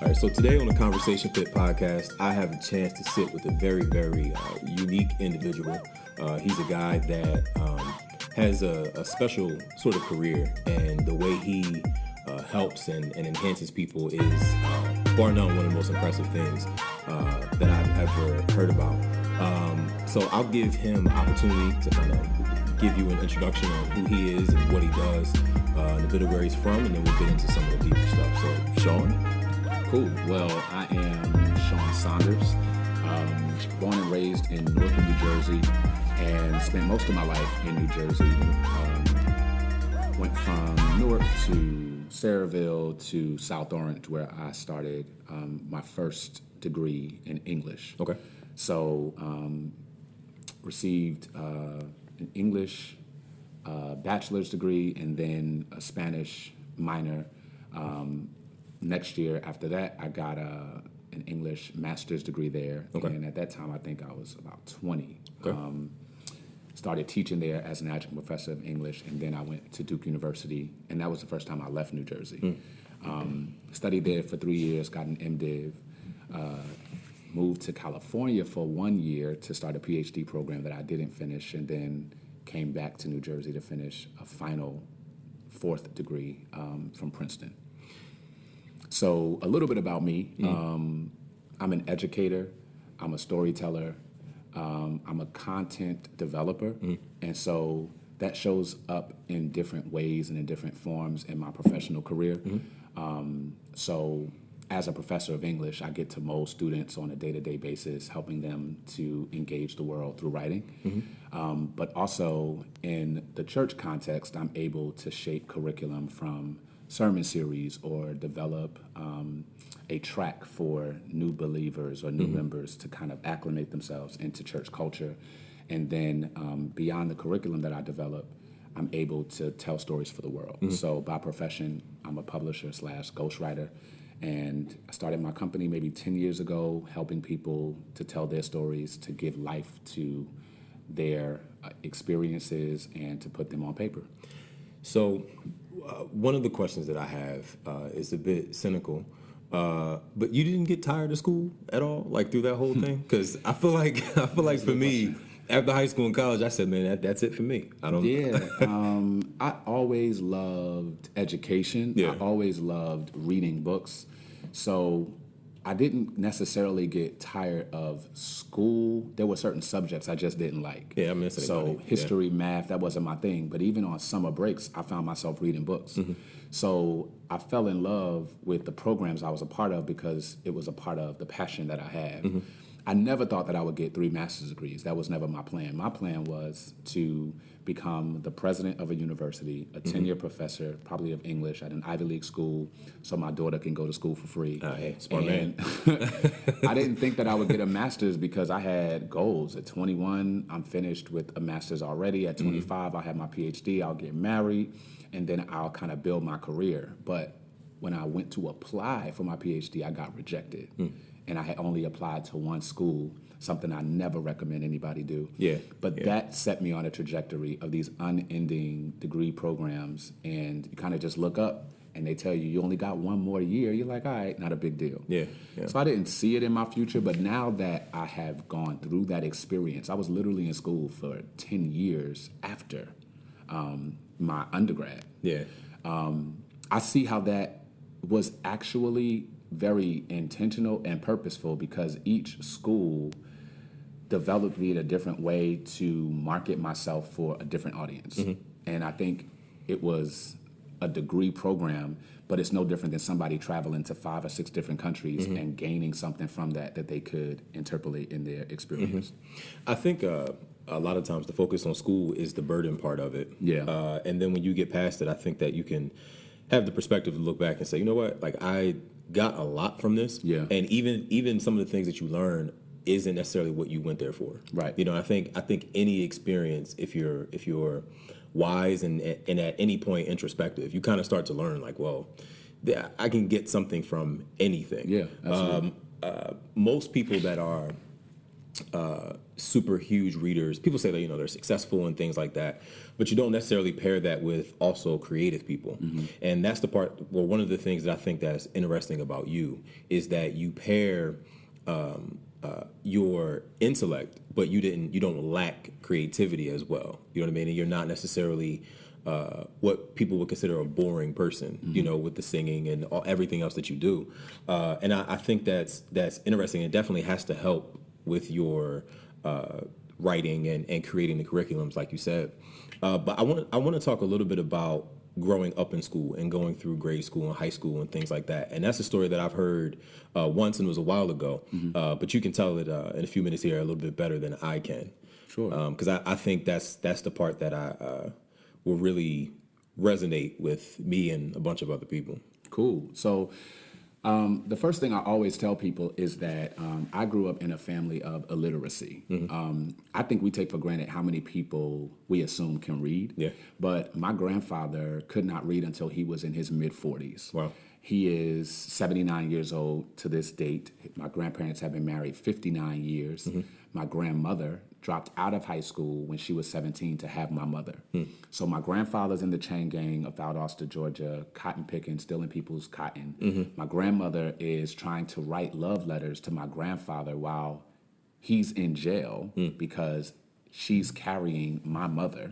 All right, so today on the Conversation Fit podcast, I have a chance to sit with a very, very unique individual. He's a guy that has a special sort of career, and the way he helps and enhances people is bar none one of the most impressive things that I've ever heard about. So I'll give him opportunity to kind of give you an introduction on who he is and what he does, and a bit of where he's from, and then we'll get into some of the deeper stuff. So, Shaun? Cool. Well, I am Shaun Saunders, born and raised in northern New Jersey, and spent most of my life in New Jersey. Went from Newark to Saraville to South Orange, where I started my first degree in English. Okay. So, received an English bachelor's degree and then a Spanish minor. Next year after that, I got an English master's degree there. Okay. And at that time, I think I was about 20. Okay. Started teaching there as an adjunct professor of English, and then I went to Duke University, and that was the first time I left New Jersey. Studied there for 3 years, got an MDiv, moved to California for 1 year to start a PhD program that I didn't finish, and then came back to New Jersey to finish a final fourth degree from Princeton. So a little bit about me. I'm an educator. I'm a storyteller. I'm a content developer. And so that shows up in different ways and in different forms in my professional career. So as a professor of English, I get to mold students on a day-to-day basis, helping them to engage the world through writing. But also in the church context, I'm able to shape curriculum from sermon series or develop a track for new believers or new members to kind of acclimate themselves into church culture. And then beyond the curriculum that I develop, I'm able to tell stories for the world. So by profession, I'm a publisher / ghostwriter. And I started my company maybe 10 years ago, helping people to tell their stories, to give life to their experiences, and to put them on paper. So one of the questions that I have is a bit cynical, but you didn't get tired of school at all, like through that whole thing? Because I feel like for me, after high school and college, I said, man, that's it for me. I always loved education. Yeah. I always loved reading books. So I didn't necessarily get tired of school. There were certain subjects I just didn't like. Yeah, I mean, so history, math, that wasn't my thing. But even on summer breaks, I found myself reading books. So I fell in love with the programs I was a part of because it was a part of the passion that I have. I never thought that I would get 3 master's degrees. That was never my plan. My plan was to become the president of a university, a tenure professor, probably of English at an Ivy League school, so my daughter can go to school for free. Hey, smart man. I didn't think that I would get a master's because I had goals. At 21, I'm finished with a master's already. At 25, I'll have my PhD, I'll get married, and then I'll kind of build my career. But when I went to apply for my PhD, I got rejected. And I had only applied to one school, something I never recommend anybody do. But that set me on a trajectory of these unending degree programs, and you kind of just look up and they tell you, you only got 1 more year. You're like, all right, not a big deal. So I didn't see it in my future, but now that I have gone through that experience, I was literally in school for 10 years after my undergrad. I see how that was actually very intentional and purposeful because each school developed me in a different way to market myself for a different audience. And I think it was a degree program, but it's no different than somebody traveling to 5 or 6 different countries and gaining something from that they could interpolate in their experience. I think a lot of times the focus on school is the burden part of it. And then when you get past it, I think that you can have the perspective to look back and say, you know what, like I got a lot from this. And even some of the things that you learn isn't necessarily what you went there for. Right. You know, I think any experience, if you're wise and at any point introspective, you kind of start to learn like, well, I can get something from anything. Absolutely. Most people that are super huge readers. People say that they're successful and things like that, but you don't necessarily pair that with also creative people. And that's the part. Well, one of the things that I think that's interesting about you is that you pair your intellect, but you don't lack creativity as well. You know what I mean? And you're not necessarily what people would consider a boring person, with the singing and everything else that you do. And I think that's interesting. It definitely has to help with your writing and creating the curriculums, like you said. But I want to talk a little bit about growing up in school and going through grade school and high school and things like that. And that's a story that I've heard once, and it was a while ago. But you can tell it in a few minutes here a little bit better than I can. Sure. Because I think that's the part that I will really resonate with me and a bunch of other people. Cool. So the first thing I always tell people is that I grew up in a family of illiteracy. I think we take for granted how many people we assume can read. Yeah. But my grandfather could not read until he was in his mid-40s. Wow. He is 79 years old to this date. My grandparents have been married 59 years. My grandmother dropped out of high school when she was 17 to have my mother. So my grandfather's in the chain gang of Valdosta, Georgia, cotton picking, stealing people's cotton. My grandmother is trying to write love letters to my grandfather while he's in jail because she's carrying my mother.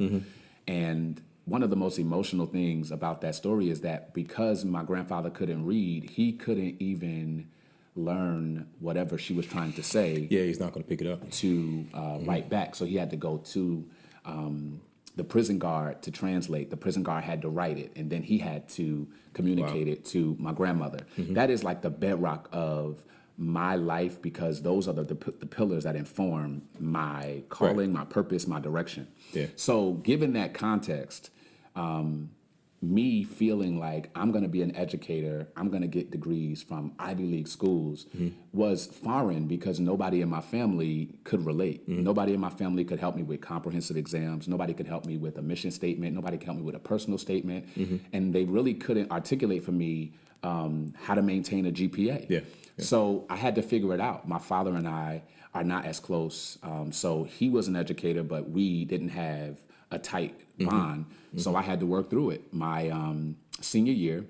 And one of the most emotional things about that story is that because my grandfather couldn't read, he couldn't even learn whatever she was trying to say. Yeah, he's not going to pick it up. To write back. So he had to go to the prison guard to translate. The prison guard had to write it, and then he had to communicate it to my grandmother. That is like the bedrock of my life because those are the pillars that inform my calling, my purpose, my direction. Yeah. So given that context, me feeling like I'm going to be an educator, I'm going to get degrees from Ivy League schools was foreign because nobody in my family could relate. Nobody in my family could help me with comprehensive exams. Nobody could help me with a mission statement. Nobody could help me with a personal statement. And they really couldn't articulate for me how to maintain a GPA. Yeah. So I had to figure it out. My father and I are not as close. So he was an educator, but we didn't have a tight bond. So I had to work through it. My senior year,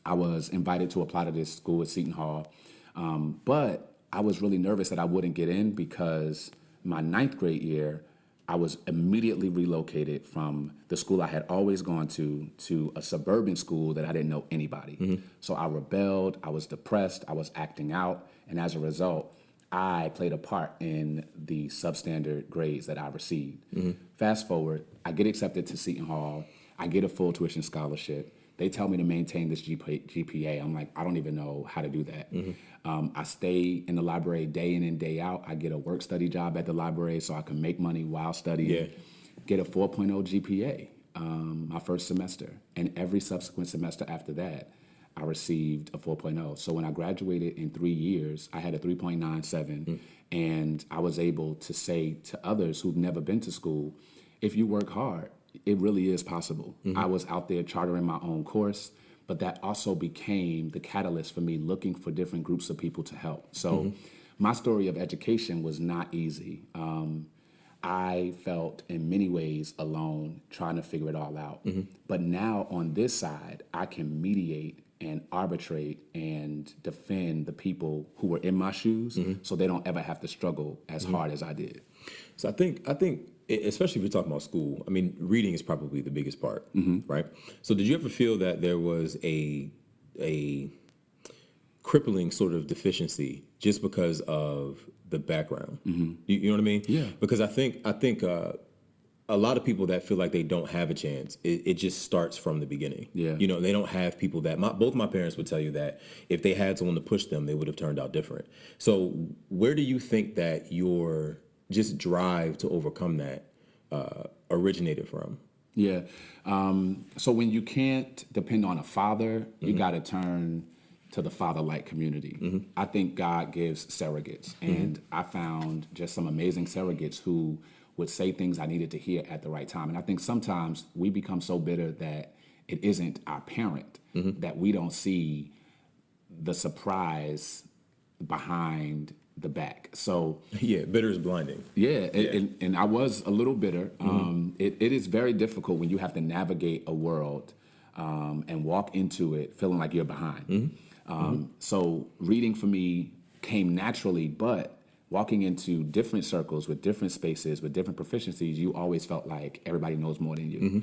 I was invited to apply to this school at Seton Hall. But I was really nervous that I wouldn't get in because my ninth grade year, I was immediately relocated from the school I had always gone to a suburban school that I didn't know anybody. So I rebelled, I was depressed, I was acting out, and as a result, I played a part in the substandard grades that I received. Fast forward, I get accepted to Seton Hall, I get a full tuition scholarship. They tell me to maintain this GPA. I'm like, I don't even know how to do that. I stay in the library day in and day out. I get a work study job at the library so I can make money while studying. Get a 4.0 GPA my first semester. And every subsequent semester after that, I received a 4.0. So when I graduated in 3 years, I had a 3.97. And I was able to say to others who've never been to school, if you work hard, it really is possible. I was out there chartering my own course, but that also became the catalyst for me looking for different groups of people to help. So my story of education was not easy. I felt in many ways alone trying to figure it all out. But now on this side, I can mediate and arbitrate and defend the people who were in my shoes so they don't ever have to struggle as hard as I did. So I think, especially if you're talking about school, I mean, reading is probably the biggest part, right? So did you ever feel that there was a crippling sort of deficiency just because of the background? You know what I mean? Yeah. Because I think a lot of people that feel like they don't have a chance, it just starts from the beginning. Yeah. You know, they don't have people that, both my parents would tell you that if they had someone to push them, they would have turned out different. So where do you think that your just drive to overcome that originated from? Yeah. So when you can't depend on a father, you got to turn to the father-like community. I think God gives surrogates, and I found just some amazing surrogates who would say things I needed to hear at the right time. And I think sometimes we become so bitter that it isn't our parent, that we don't see the surprise behind the back. So Yeah, bitter is blinding. yeah, and I was a little bitter. It is very difficult when you have to navigate a world and walk into it feeling like you're behind. So reading for me came naturally, but walking into different circles with different spaces, with different proficiencies, you always felt like everybody knows more than you.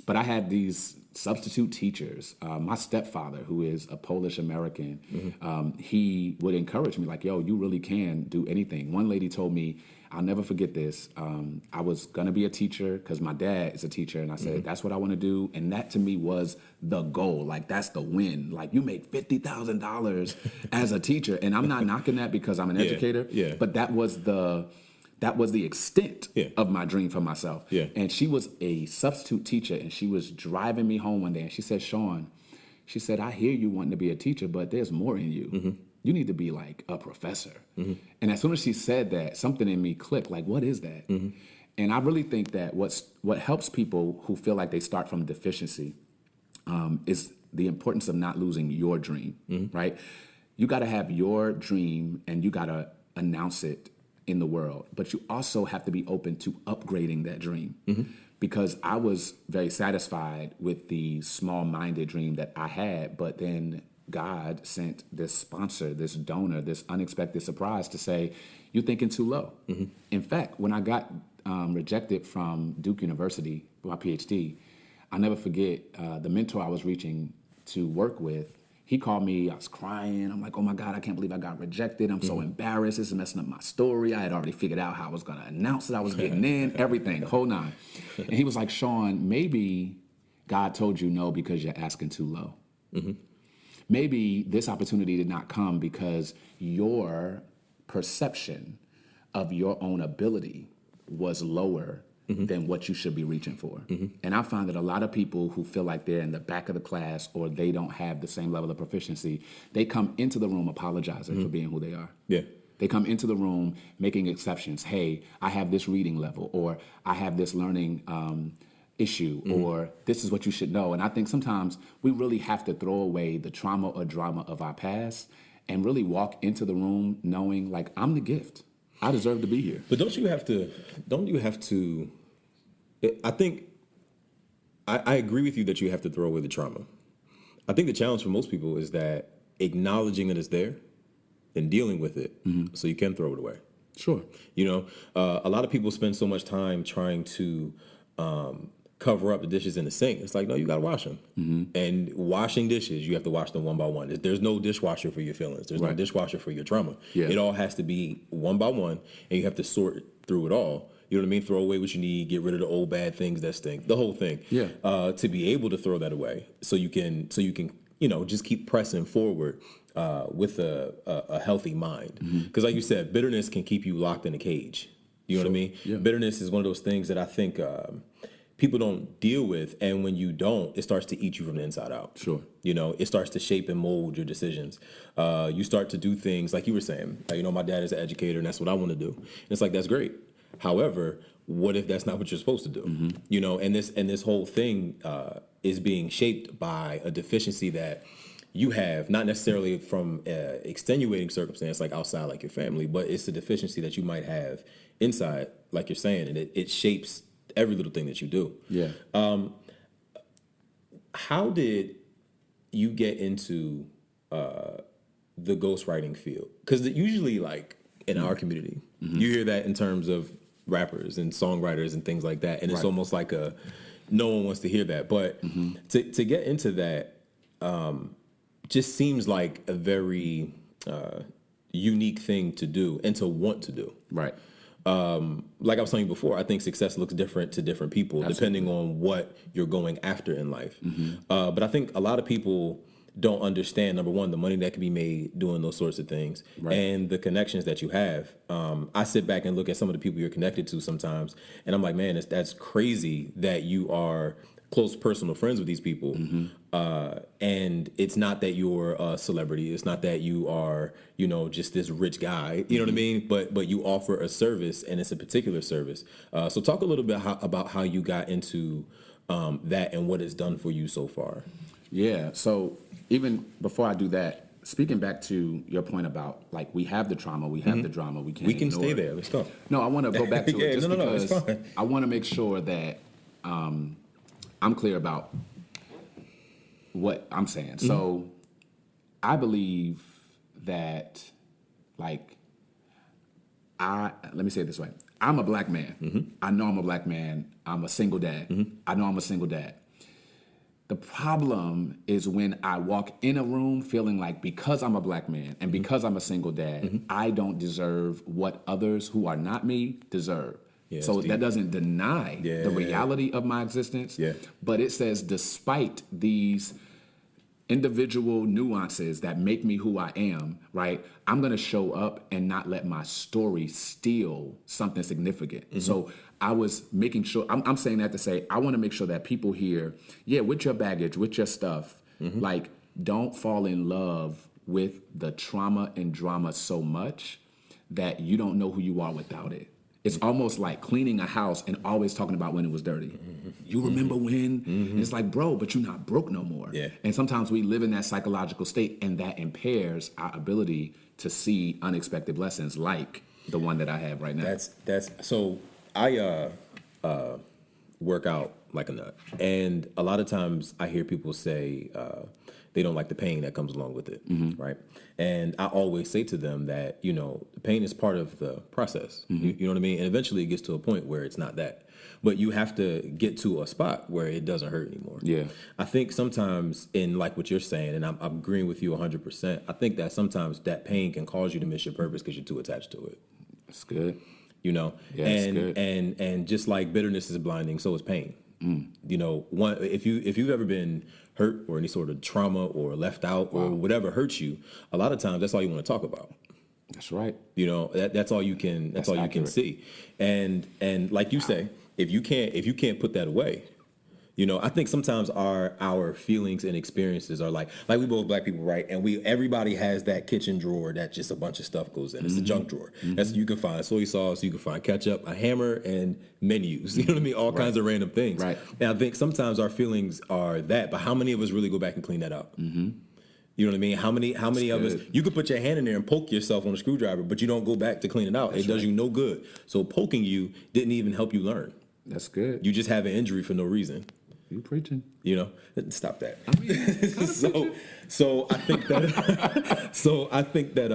But I had these substitute teachers. My stepfather, who is a Polish American, he would encourage me like, yo, you really can do anything. One lady told me, I'll never forget this. I was going to be a teacher because my dad is a teacher. And I said, that's what I want to do. And that to me was the goal. Like, that's the win. Like, you make $50,000 as a teacher. And I'm not knocking that because I'm an educator. Yeah. But that was the extent of my dream for myself. Yeah. And she was a substitute teacher, and she was driving me home one day, and she said, Shaun, she said, I hear you wanting to be a teacher, but there's more in you. You need to be like a professor. And as soon as she said that, something in me clicked, like, what is that? And I really think that what helps people who feel like they start from deficiency is the importance of not losing your dream, right? You got to have your dream, and you got to announce it in the world, but you also have to be open to upgrading that dream. Because I was very satisfied with the small-minded dream that I had, but then God sent this sponsor, this donor, this unexpected surprise to say, you're thinking too low. In fact, when I got rejected from Duke University for my PhD, I'll never forget the mentor I was reaching to work with. He called me, I was crying. I'm like, oh my God, I can't believe I got rejected. I'm so embarrassed. This is messing up my story. I had already figured out how I was going to announce that I was getting in, everything, whole nine. And he was like, Shaun, maybe God told you no because you're asking too low. Maybe this opportunity did not come because your perception of your own ability was lower than what you should be reaching for. And I find that a lot of people who feel like they're in the back of the class or they don't have the same level of proficiency, they come into the room apologizing for being who they are. Yeah. They come into the room making exceptions. Hey, I have this reading level, or I have this learning issue, or this is what you should know. And I think sometimes we really have to throw away the trauma or drama of our past and really walk into the room knowing, like, I'm the gift. I deserve to be here. But don't you have to, I think, I agree with you that you have to throw away the trauma. I think the challenge for most people is that acknowledging it is there and dealing with it so you can throw it away. Sure. You know, a lot of people spend so much time trying to cover up the dishes in the sink. It's like, no, you got to wash them. And washing dishes, you have to wash them one by one. There's no dishwasher for your feelings. There's no dishwasher for your trauma. Yeah. It all has to be one by one, and you have to sort through it all. You know what I mean? Throw away what you need, get rid of the old bad things that stink, the whole thing. Yeah. To be able to throw that away so you can, you know, just keep pressing forward with a healthy mind. Because like you said, bitterness can keep you locked in a cage. You know what I mean? Yeah. Bitterness is one of those things that I think people don't deal with, and when you don't, it starts to eat you from the inside out. Sure. You know, it starts to shape and mold your decisions. You start to do things like you were saying. You know, my dad is an educator, and that's what I want to do. And it's like, that's great. However, what if that's not what you're supposed to do? You know, and this whole thing is being shaped by a deficiency that you have, not necessarily from extenuating circumstance like outside, like your family, but it's a deficiency that you might have inside, like you're saying, and it shapes every little thing that you do. Yeah. How did you get into the ghostwriting field? Because usually, like in our community, you hear that in terms of rappers and songwriters and things like that, and it's almost like no one wants to hear that. But to get into that just seems like a very unique thing to do and to want to do. Right. Like I was telling you before, I think success looks different to different people, depending on what you're going after in life. But I think a lot of people don't understand, number one, the money that can be made doing those sorts of things, and the connections that you have. I sit back and look at some of the people you're connected to sometimes, and I'm like, man, that's crazy that you are close personal friends with these people. And it's not that you're a celebrity. It's not that you are, you know, just this rich guy, you know what I mean? But you offer a service, and it's a particular service. So talk a little bit about how you got into that and what it's done for you so far. Yeah. So even before I do that, speaking back to your point about like we have the trauma, we have the drama, we can't. We can ignore stay it. there. Let's go. No, I want to go back to it just no, it's because fine. I want to make sure that I'm clear about what I'm saying. So I believe that, like, let me say it this way. I'm a black man. I know I'm a black man. I'm a single dad. I know I'm a single dad. The problem is when I walk in a room feeling like because I'm a black man and because I'm a single dad, I don't deserve what others who are not me deserve. Yeah, so that doesn't deny the reality of my existence, but it says despite these individual nuances that make me who I am, right? I'm going to show up and not let my story steal something significant. So I was making sure, I'm saying that to say, I want to make sure that people hear, with your baggage, with your stuff, like, don't fall in love with the trauma and drama so much that you don't know who you are without it. It's almost like cleaning a house and always talking about when it was dirty. You remember when? It's like, bro, but you're not broke no more. And sometimes we live in that psychological state, and that impairs our ability to see unexpected blessings like the one that I have right now. That's so I work out like a nut, and a lot of times I hear people say they don't like the pain that comes along with it, right? And I always say to them that, you know, the pain is part of the process. You know what I mean? And eventually it gets to a point where it's not that. But you have to get to a spot where it doesn't hurt anymore. I think sometimes in like what you're saying, and I'm agreeing with you 100%, I think that sometimes that pain can cause you to miss your purpose because you're too attached to it. That's good. You know? And just like bitterness is blinding, so is pain. You know, if you've ever been hurt or any sort of trauma or left out or whatever hurts you, a lot of times that's all you want to talk about. That's right. You know, that's all you can. That's all accurate. You can see. And like you say, if you can't put that away, you know, I think sometimes our feelings and experiences are like we both black people, right? And everybody has that kitchen drawer that just a bunch of stuff goes in. It's a junk drawer. That's you can find soy sauce, you can find ketchup, a hammer, and menus. You know what I mean? All kinds of random things. Right. And I think sometimes our feelings are that, but how many of us really go back and clean that up? You know what I mean? How many of us, you could put your hand in there and poke yourself on a screwdriver, but you don't go back to clean it out. It does you no good. So poking you didn't even help you learn. That's good. You just have an injury for no reason. You preaching. You know, stop that. So I think that,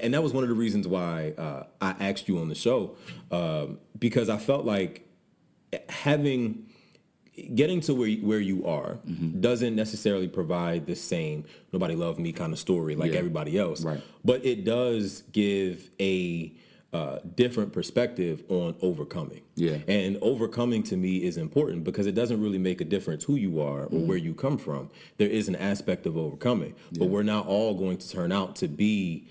and that was one of the reasons why I asked you on the show, because I felt like getting to where you are doesn't necessarily provide the same nobody loved me kind of story like everybody else. Right. But it does give a different perspective on overcoming. And overcoming to me is important because it doesn't really make a difference who you are or where you come from. There is an aspect of overcoming, but we're not all going to turn out to be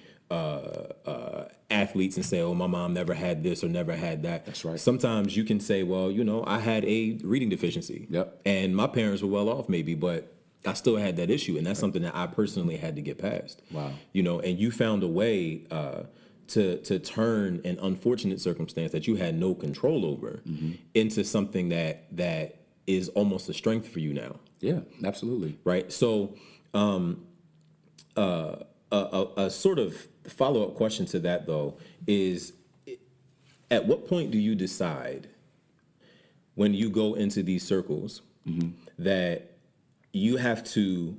athletes and say, oh, my mom never had this or never had that. That's right. Sometimes you can say, well, you know, I had a reading deficiency. And my parents were well off maybe, but I still had that issue. And that's something that I personally had to get past. Wow. You know, and you found a way to turn an unfortunate circumstance that you had no control over into something that is almost a strength for you now. Yeah, absolutely. Right. So a sort of follow-up question to that, though, is at what point do you decide when you go into these circles that you have to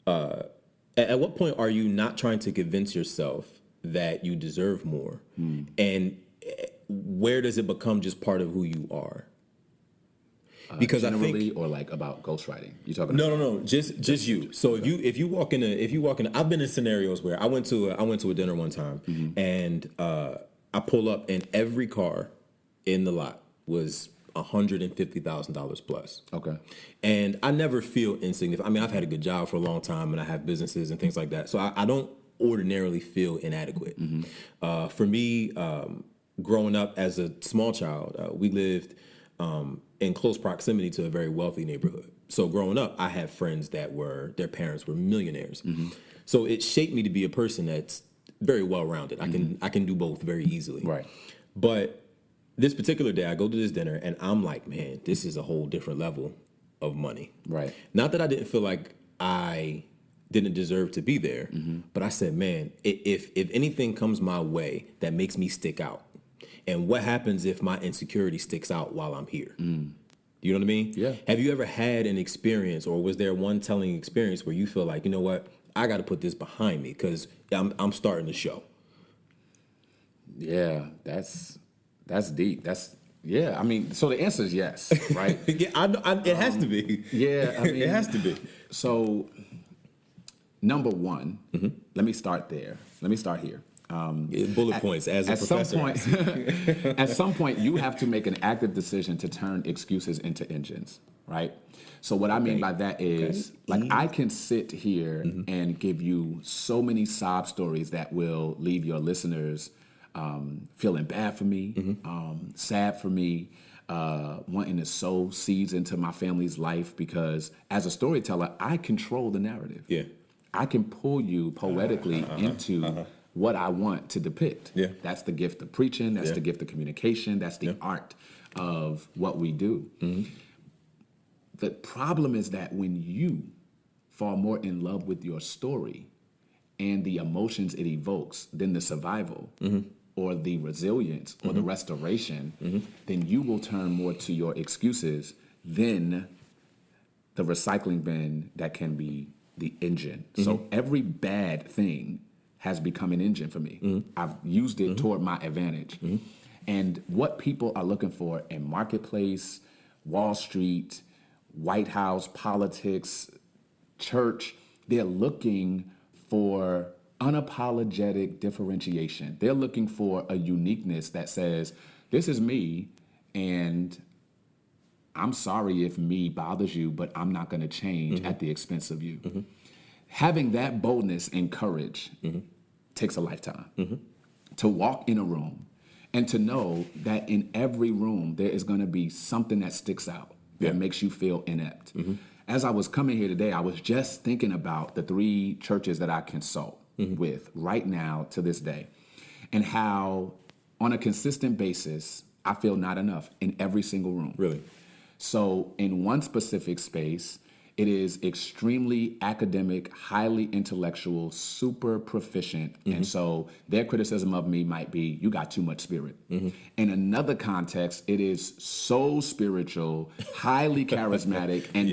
at what point are you not trying to convince yourself that you deserve more? And where does it become just part of who you are? Because generally, I think, or like about ghostwriting. You talking? No, just you. So if you walk in, I've been in scenarios where I went to a dinner one time and I pull up and every car in the lot was $150,000 plus. Okay. And I never feel insignificant. I mean, I've had a good job for a long time and I have businesses and things like that. So I don't ordinarily feel inadequate. For me, growing up as a small child, we lived in close proximity to a very wealthy neighborhood. So growing up, I had friends that their parents were millionaires. So it shaped me to be a person that's very well-rounded. I can do both very easily. Right. But this particular day, I go to this dinner and I'm like, man, this is a whole different level of money. Right. Not that I didn't feel like I didn't deserve to be there. But I said, man, if anything comes my way that makes me stick out, and what happens if my insecurity sticks out while I'm here? You know what I mean? Yeah. Have you ever had an experience, or was there one telling experience where you feel like, you know what, I got to put this behind me because I'm starting to show? Yeah, that's deep. I mean, so the answer is yes, right? Yeah, it has to be. Yeah, I mean, it has to be. So, number one, let me start there. Let me start here. Bullet points as a professor. At some point, you have to make an active decision to turn excuses into engines, right? So what I mean by that is, like, I can sit here and give you so many sob stories that will leave your listeners feeling bad for me, sad for me, wanting to sow seeds into my family's life, because as a storyteller, I control the narrative. Yeah. I can pull you poetically into what I want to depict. Yeah. That's the gift of preaching. That's the gift of communication. That's the art of what we do. The problem is that when you fall more in love with your story and the emotions it evokes than the survival or the resilience or the restoration, then you will turn more to your excuses than the recycling bin that can be the engine. So every bad thing has become an engine for me. I've used it toward my advantage. And what people are looking for in marketplace, Wall Street, White House, politics, church, they're looking for unapologetic differentiation. They're looking for a uniqueness that says, this is me, and I'm sorry if me bothers you, but I'm not going to change at the expense of you. Having that boldness and courage takes a lifetime. To walk in a room and to know that in every room there is going to be something that sticks out, that makes you feel inept. As I was coming here today, I was just thinking about the 3 churches that I consult with right now to this day, and how on a consistent basis, I feel not enough in every single room. Really? So in one specific space, it is extremely academic, highly intellectual, super proficient. And so their criticism of me might be, you got too much spirit. In another context, it is so spiritual, highly charismatic, and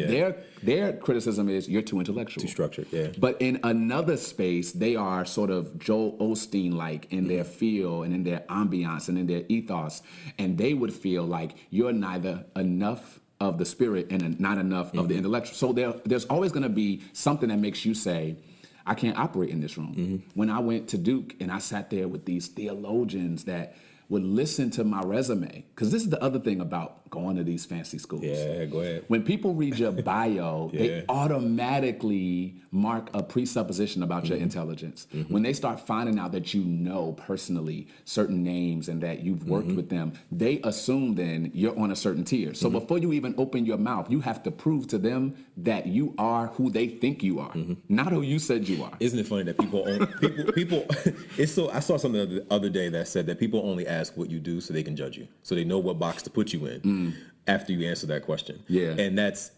their criticism is, you're too intellectual. Too structured, yeah. But in another space, they are sort of Joel Osteen-like in their feel and in their ambiance and in their ethos. And they would feel like you're neither enough of the spirit and not enough of the intellectual. So there's always going to be something that makes you say, I can't operate in this room. When I went to Duke and I sat there with these theologians that would listen to my resume, because this is the other thing about going to these fancy schools. Yeah, go ahead. When people read your bio, they automatically mark a presupposition about your intelligence. When they start finding out that you know personally certain names and that you've worked with them, they assume then you're on a certain tier. So before you even open your mouth, you have to prove to them that you are who they think you are, not who you said you are. Isn't it funny that people it's so, I saw something the other day that said that people only ask what you do so they can judge you, so they know what box to put you in after you answer that question. Yeah. And that's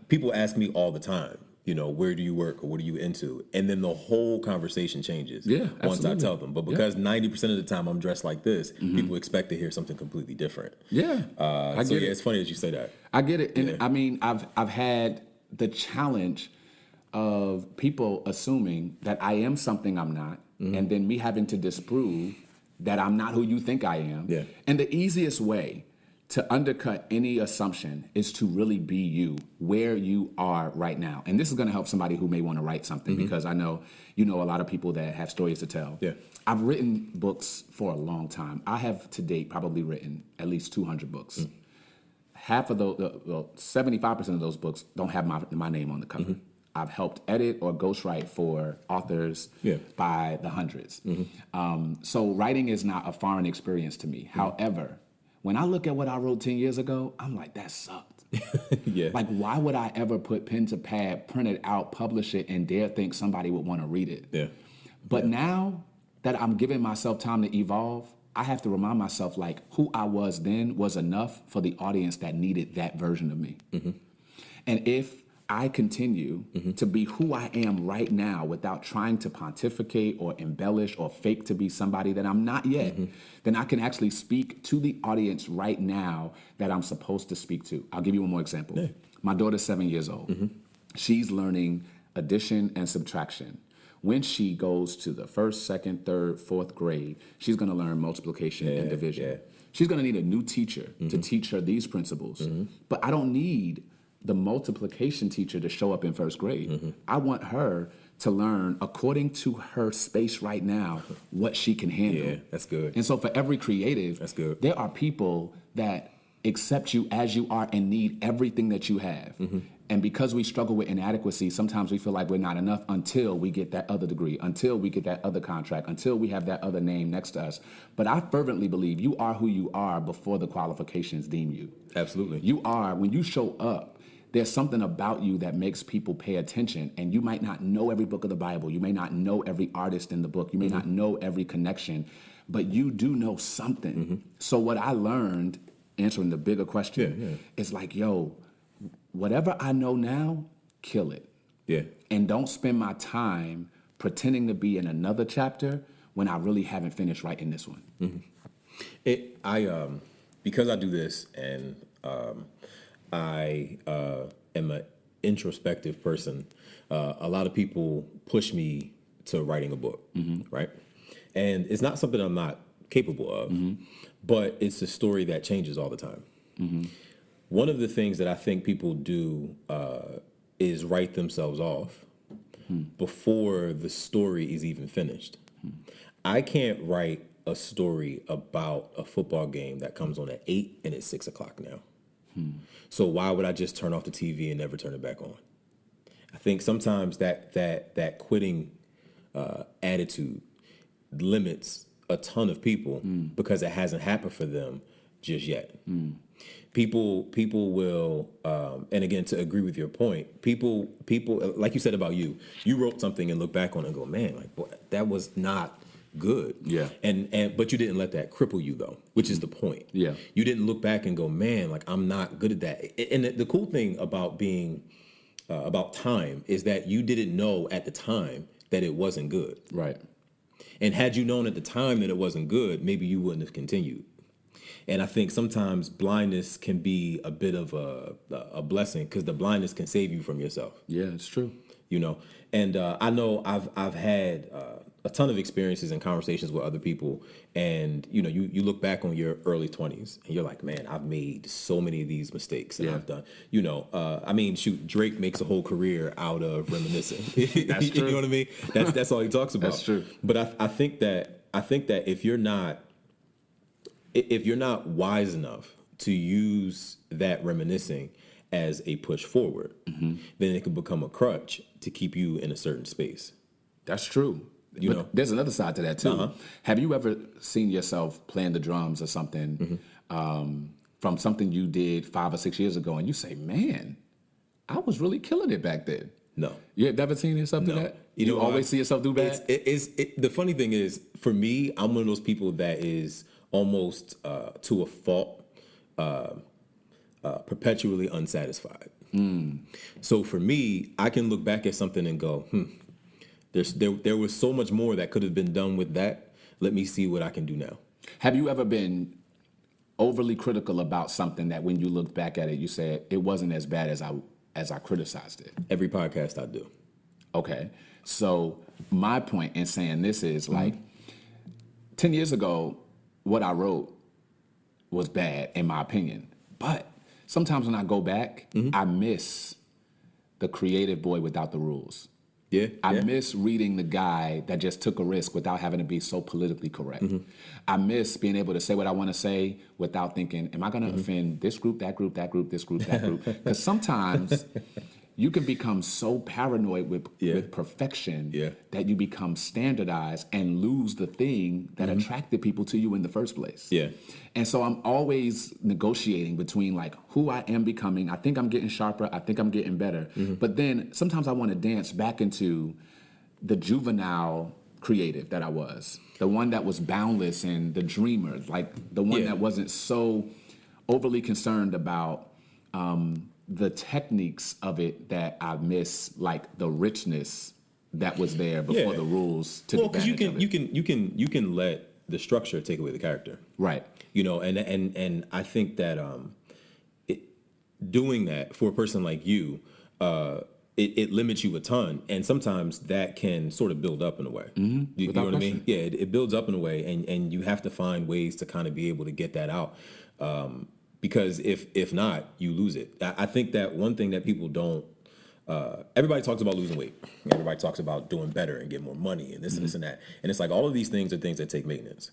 people ask me all the time, you know, where do you work or what are you into? And then the whole conversation changes once I tell them. But because 90% of the time I'm dressed like this, people expect to hear something completely different. Yeah. I get it. It's funny that you say that. I get it. And I mean, I've had the challenge of people assuming that I am something I'm not, and then me having to disprove that I'm not who you think I am. Yeah. And the easiest way to undercut any assumption is to really be you, where you are right now. And this is going to help somebody who may want to write something, because I know you know a lot of people that have stories to tell. Yeah. I've written books for a long time. I have to date probably written at least 200 books. Half of those, 75% of those books don't have my name on the cover. I've helped edit or ghostwrite for authors by the hundreds. So writing is not a foreign experience to me. However, when I look at what I wrote 10 years ago, I'm like, that sucked. Like, why would I ever put pen to pad, print it out, publish it, and dare think somebody would want to read it? But now that I'm giving myself time to evolve, I have to remind myself, like, who I was then was enough for the audience that needed that version of me. And if I continue to be who I am right now without trying to pontificate or embellish or fake to be somebody that I'm not yet, then I can actually speak to the audience right now that I'm supposed to speak to. I'll give you one more example. Yeah. My daughter's 7 years old. She's learning addition and subtraction. When she goes to the first, second, third, fourth grade, she's going to learn multiplication and division. Yeah. She's going to need a new teacher to teach her these principles. But I don't need the multiplication teacher to show up in first grade. I want her to learn, according to her space right now, what she can handle. Yeah, that's good. And so for every creative, that's good. There are people that accept you as you are and need everything that you have. And because we struggle with inadequacy, sometimes we feel like we're not enough until we get that other degree, until we get that other contract, until we have that other name next to us. But I fervently believe you are who you are before the qualifications deem you. Absolutely. You are, when you show up, there's something about you that makes people pay attention. And you might not know every book of the Bible. You may not know every artist in the book. You may not know every connection, but you do know something. So what I learned, answering the bigger question, is like, yo, whatever I know now, kill it. Yeah. And don't spend my time pretending to be in another chapter when I really haven't finished writing this one. Because I do this and I am an introspective person, a lot of people push me to writing a book, right? And it's not something I'm not capable of, but it's a story that changes all the time. One of the things that I think people do is write themselves off before the story is even finished. I can't write a story about a football game that comes on at 8 and it's 6 o'clock now. So why would I just turn off the TV and never turn it back on? I think sometimes that quitting attitude limits a ton of people because it hasn't happened for them just yet. People will, and again, to agree with your point, people, like you said about you wrote something and look back on it and go, man, like, boy, that was not good. Yeah. But you didn't let that cripple you though, which is the point. Yeah. You didn't look back and go, man, like, I'm not good at that. And the cool thing about being, about time is that you didn't know at the time that it wasn't good. Right. And had you known at the time that it wasn't good, maybe you wouldn't have continued. And I think sometimes blindness can be a bit of a blessing because the blindness can save you from yourself. Yeah, it's true. You know, and I know I've had a ton of experiences and conversations with other people, and you know, you look back on your early 20s and you're like, man, I've made so many of these mistakes, and I've done, you know, I mean, shoot, Drake makes a whole career out of reminiscing. That's true. You know what I mean? That's all he talks about. That's true. But I think that if you're not wise enough to use that reminiscing as a push forward, then it can become a crutch to keep you in a certain space. That's true. You know, there's another side to that too. Have you ever seen yourself playing the drums or something from something you did 5 or 6 years ago, and you say, "Man, I was really killing it back then"? No, you have never seen yourself do that. You always see yourself do bad. The funny thing is, for me, I'm one of those people that is almost to a fault, perpetually unsatisfied. So for me, I can look back at something and go, there was so much more that could have been done with that. Let me see what I can do now. Have you ever been overly critical about something that when you look back at it, you said it wasn't as bad as I criticized it? Every podcast I do. Okay. So my point in saying this is like 10 years ago, what I wrote was bad in my opinion. But sometimes when I go back, I miss the creative boy without the rules. I miss reading the guy that just took a risk without having to be so politically correct. I miss being able to say what I want to say without thinking, am I going to offend this group, that group, that group, this group, that group? Because sometimes you can become so paranoid with perfection that you become standardized and lose the thing that attracted people to you in the first place. And so I'm always negotiating between like who I am becoming. I think I'm getting sharper. I think I'm getting better. But then sometimes I want to dance back into the juvenile creative that I was, the one that was boundless and the dreamer, like the one that wasn't so overly concerned about the techniques of it that I miss, like the richness that was there before the rules took Well, because advantage of it. you can let the structure take away the character. Right. You know, and I think that doing that for a person like you, it limits you a ton, and sometimes that can sort of build up in a way. You know what I mean? Yeah, it builds up in a way, and you have to find ways to kind of be able to get that out. Because if not, you lose it. I think that one thing that people don't. Everybody talks about losing weight. Everybody talks about doing better and get more money and this and this and that. And it's like all of these things are things that take maintenance.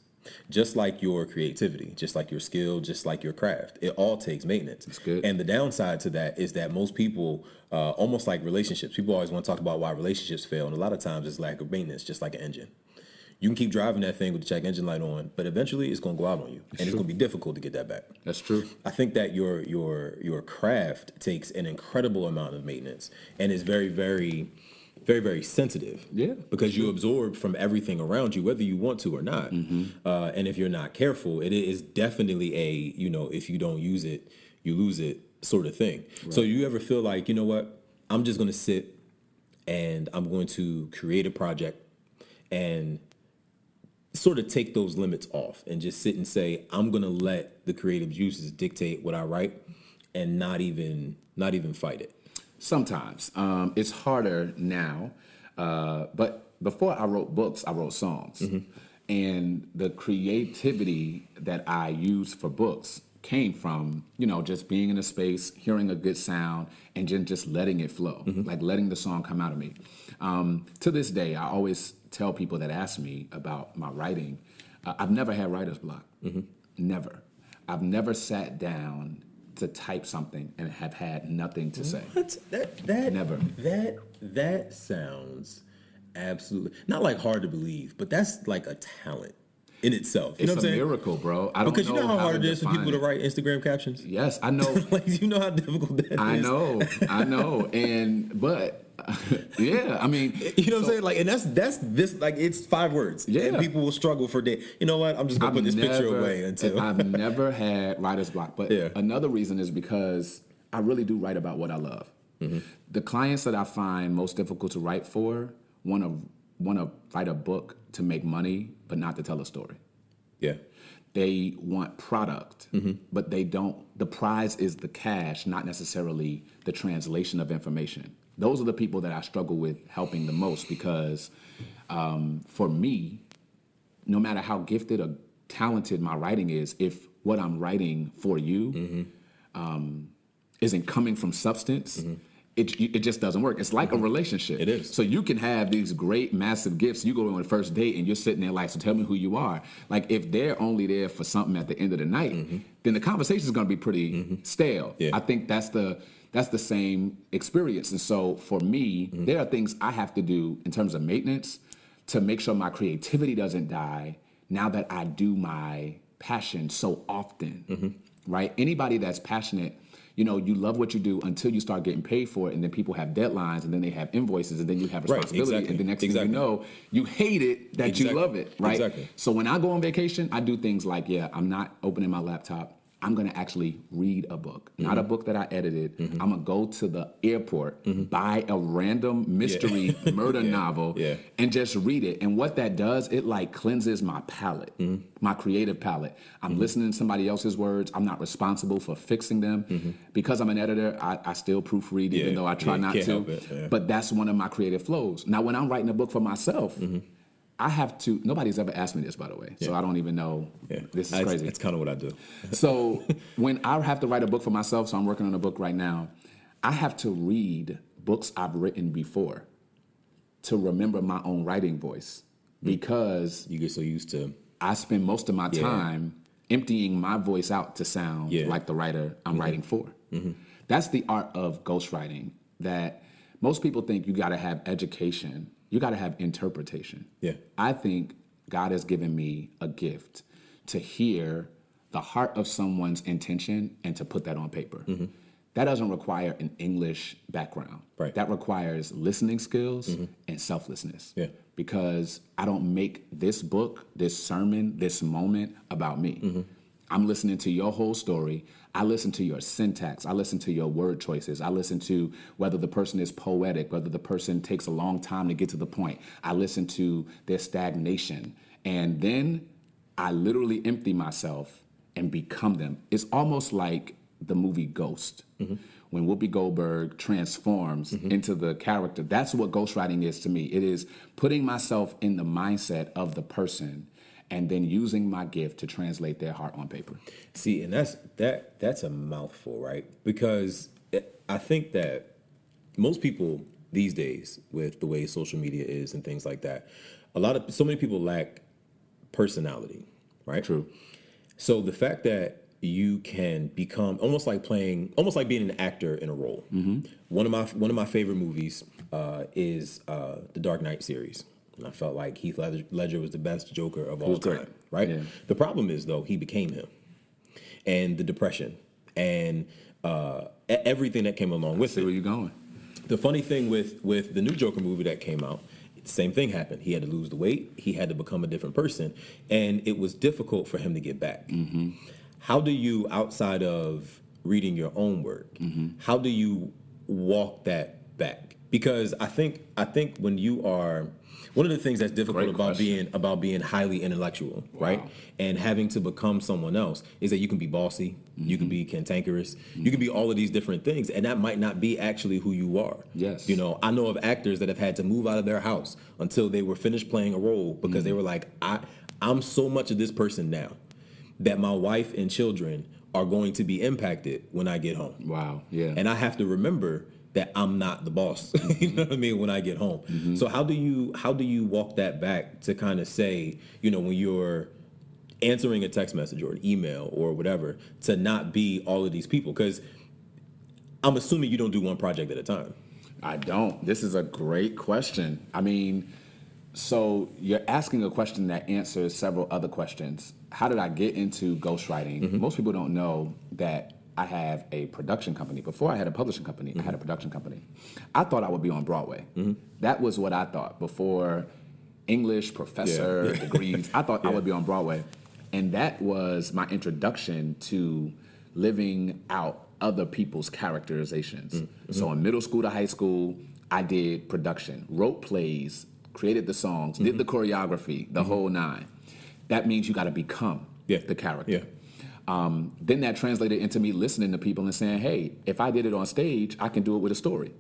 Just like your creativity, just like your skill, just like your craft. It all takes maintenance. That's good. And the downside to that is that most people, almost like relationships, people always want to talk about why relationships fail. And a lot of times it's lack of maintenance, just like an engine. You can keep driving that thing with the check engine light on, but eventually it's going to go out on you. And it's going to be difficult to get that back. That's true. I think that your craft takes an incredible amount of maintenance and is very, very, very, very sensitive. Yeah. Because you absorb from everything around you, whether you want to or not. And if you're not careful, it is definitely if you don't use it, you lose it sort of thing. Right. So you ever feel like, you know what, I'm just going to sit and I'm going to create a project and sort of take those limits off and just sit and say, I'm going to let the creative juices dictate what I write and not even fight it? Sometimes. It's harder now. But before I wrote books, I wrote songs. And the creativity that I used for books came from, just being in a space, hearing a good sound, and just letting it flow, like letting the song come out of me. To this day, I always tell people that ask me about my writing, I've never had writer's block. Never. I've never sat down to type something and have had nothing to say. What? That Never. That sounds absolutely not like hard to believe, but that's like a talent in itself. You know what I'm saying? It's a miracle, bro. I don't because you know how hard it is for people to it. write Instagram captions. Yes, I know. Like you know how difficult that is. I know. But yeah, I mean, you know what I'm saying? Like, and that's this like it's 5 words. Yeah, and people will struggle for days. You know what? I'm just gonna put this picture away until I've never had writer's block. But another reason is because I really do write about what I love. The clients that I find most difficult to write for want to write a book to make money, but not to tell a story. Yeah. They want product, but they don't. The prize is the cash, not necessarily the translation of information. Those are the people that I struggle with helping the most because for me, no matter how gifted or talented my writing is, if what I'm writing for you isn't coming from substance, it just doesn't work. It's like a relationship. It is. So you can have these great, massive gifts. You go on a first date and you're sitting there like, so tell me who you are. Like if they're only there for something at the end of the night, then the conversation is going to be pretty stale. Yeah. I think that's the same experience. And so for me, there are things I have to do in terms of maintenance to make sure my creativity doesn't die now that I do my passion so often, right? Anybody that's passionate, you love what you do until you start getting paid for it, and then people have deadlines, and then they have invoices, and then you have responsibility, right, exactly. and the next thing you know, you hate it that you love it, right? Exactly. So when I go on vacation, I do things like, I'm not opening my laptop. I'm going to actually read a book, not a book that I edited. I'm going to go to the airport, buy a random mystery murder novel, and just read it. And what that does, it like cleanses my palate, my creative palate. I'm listening to somebody else's words. I'm not responsible for fixing them. Because I'm an editor, I still proofread, even though I try not to. But that's one of my creative flows. Now, when I'm writing a book for myself, I have to, nobody's ever asked me this, by the way, so I don't even know. This is crazy. It's kind of what I do. So when I have to write a book for myself, so I'm working on a book right now, I have to read books I've written before to remember my own writing voice because you get so used to. I spend most of my time emptying my voice out to sound like the writer I'm writing for. That's the art of ghostwriting that most people think you got to have education. You got to have interpretation. Yeah. I think God has given me a gift to hear the heart of someone's intention and to put that on paper. That doesn't require an English background. Right. That requires listening skills and selflessness. Yeah. Because I don't make this book, this sermon, this moment about me. I'm listening to your whole story. I listen to your syntax. I listen to your word choices. I listen to whether the person is poetic, whether the person takes a long time to get to the point. I listen to their stagnation. And then I literally empty myself and become them. It's almost like the movie Ghost. When Whoopi Goldberg transforms into the character. That's what ghostwriting is to me. It is putting myself in the mindset of the person and then using my gift to translate their heart on paper. See, and that's a mouthful, right? Because I think that most people these days, with the way social media is and things like that, so many people lack personality, right? True. So the fact that you can become almost like being an actor in a role. One of my favorite movies is the Dark Knight series. And I felt like Heath Ledger was the best Joker of all time, great. right? Yeah. The problem is, though, he became him. And the depression and everything that came along with See it. where you're going. The funny thing with the new Joker movie that came out, same thing happened. He had to lose the weight. He had to become a different person. And it was difficult for him to get back. How do you, outside of reading your own work, how do you walk that back? Because I think when you are, one of the things that's difficult about being highly intellectual, right, and having to become someone else is that you can be bossy, you can be cantankerous, you can be all of these different things, and that might not be actually who you are. Yes. You know, I know of actors that have had to move out of their house until they were finished playing a role because they were like, I'm so much of this person now that my wife and children are going to be impacted when I get home. Wow. Yeah. And I have to remember that I'm not the boss. You know what I mean? When I get home. So how do you walk that back to kind of say, you know, when you're answering a text message or an email or whatever, to not be all of these people? Because I'm assuming you don't do one project at a time. I don't. This is a great question. I mean, so you're asking a question that answers several other questions. How did I get into ghostwriting? Most people don't know that I have a production company. Before I had a publishing company, I had a production company. I thought I would be on Broadway. That was what I thought before English professor degrees. I thought I would be on Broadway. And that was my introduction to living out other people's characterizations. So in middle school to high school, I did production, wrote plays, created the songs, did the choreography, the whole nine. That means you got to become the character. Then that translated into me listening to people and saying, hey, if I did it on stage, I can do it with a story.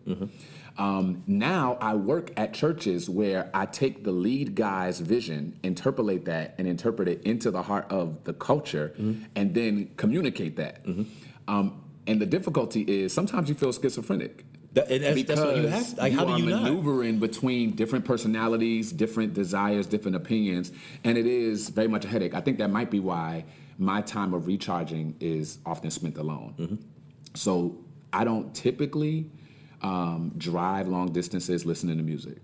Now I work at churches where I take the lead guy's vision, interpolate that, and interpret it into the heart of the culture, and then communicate that. And the difficulty is sometimes you feel schizophrenic. That's what you have. Like, how do you not? Maneuvering between different personalities, different desires, different opinions, and it is very much a headache. I think that might be why my time of recharging is often spent alone. So I don't typically drive long distances listening to music.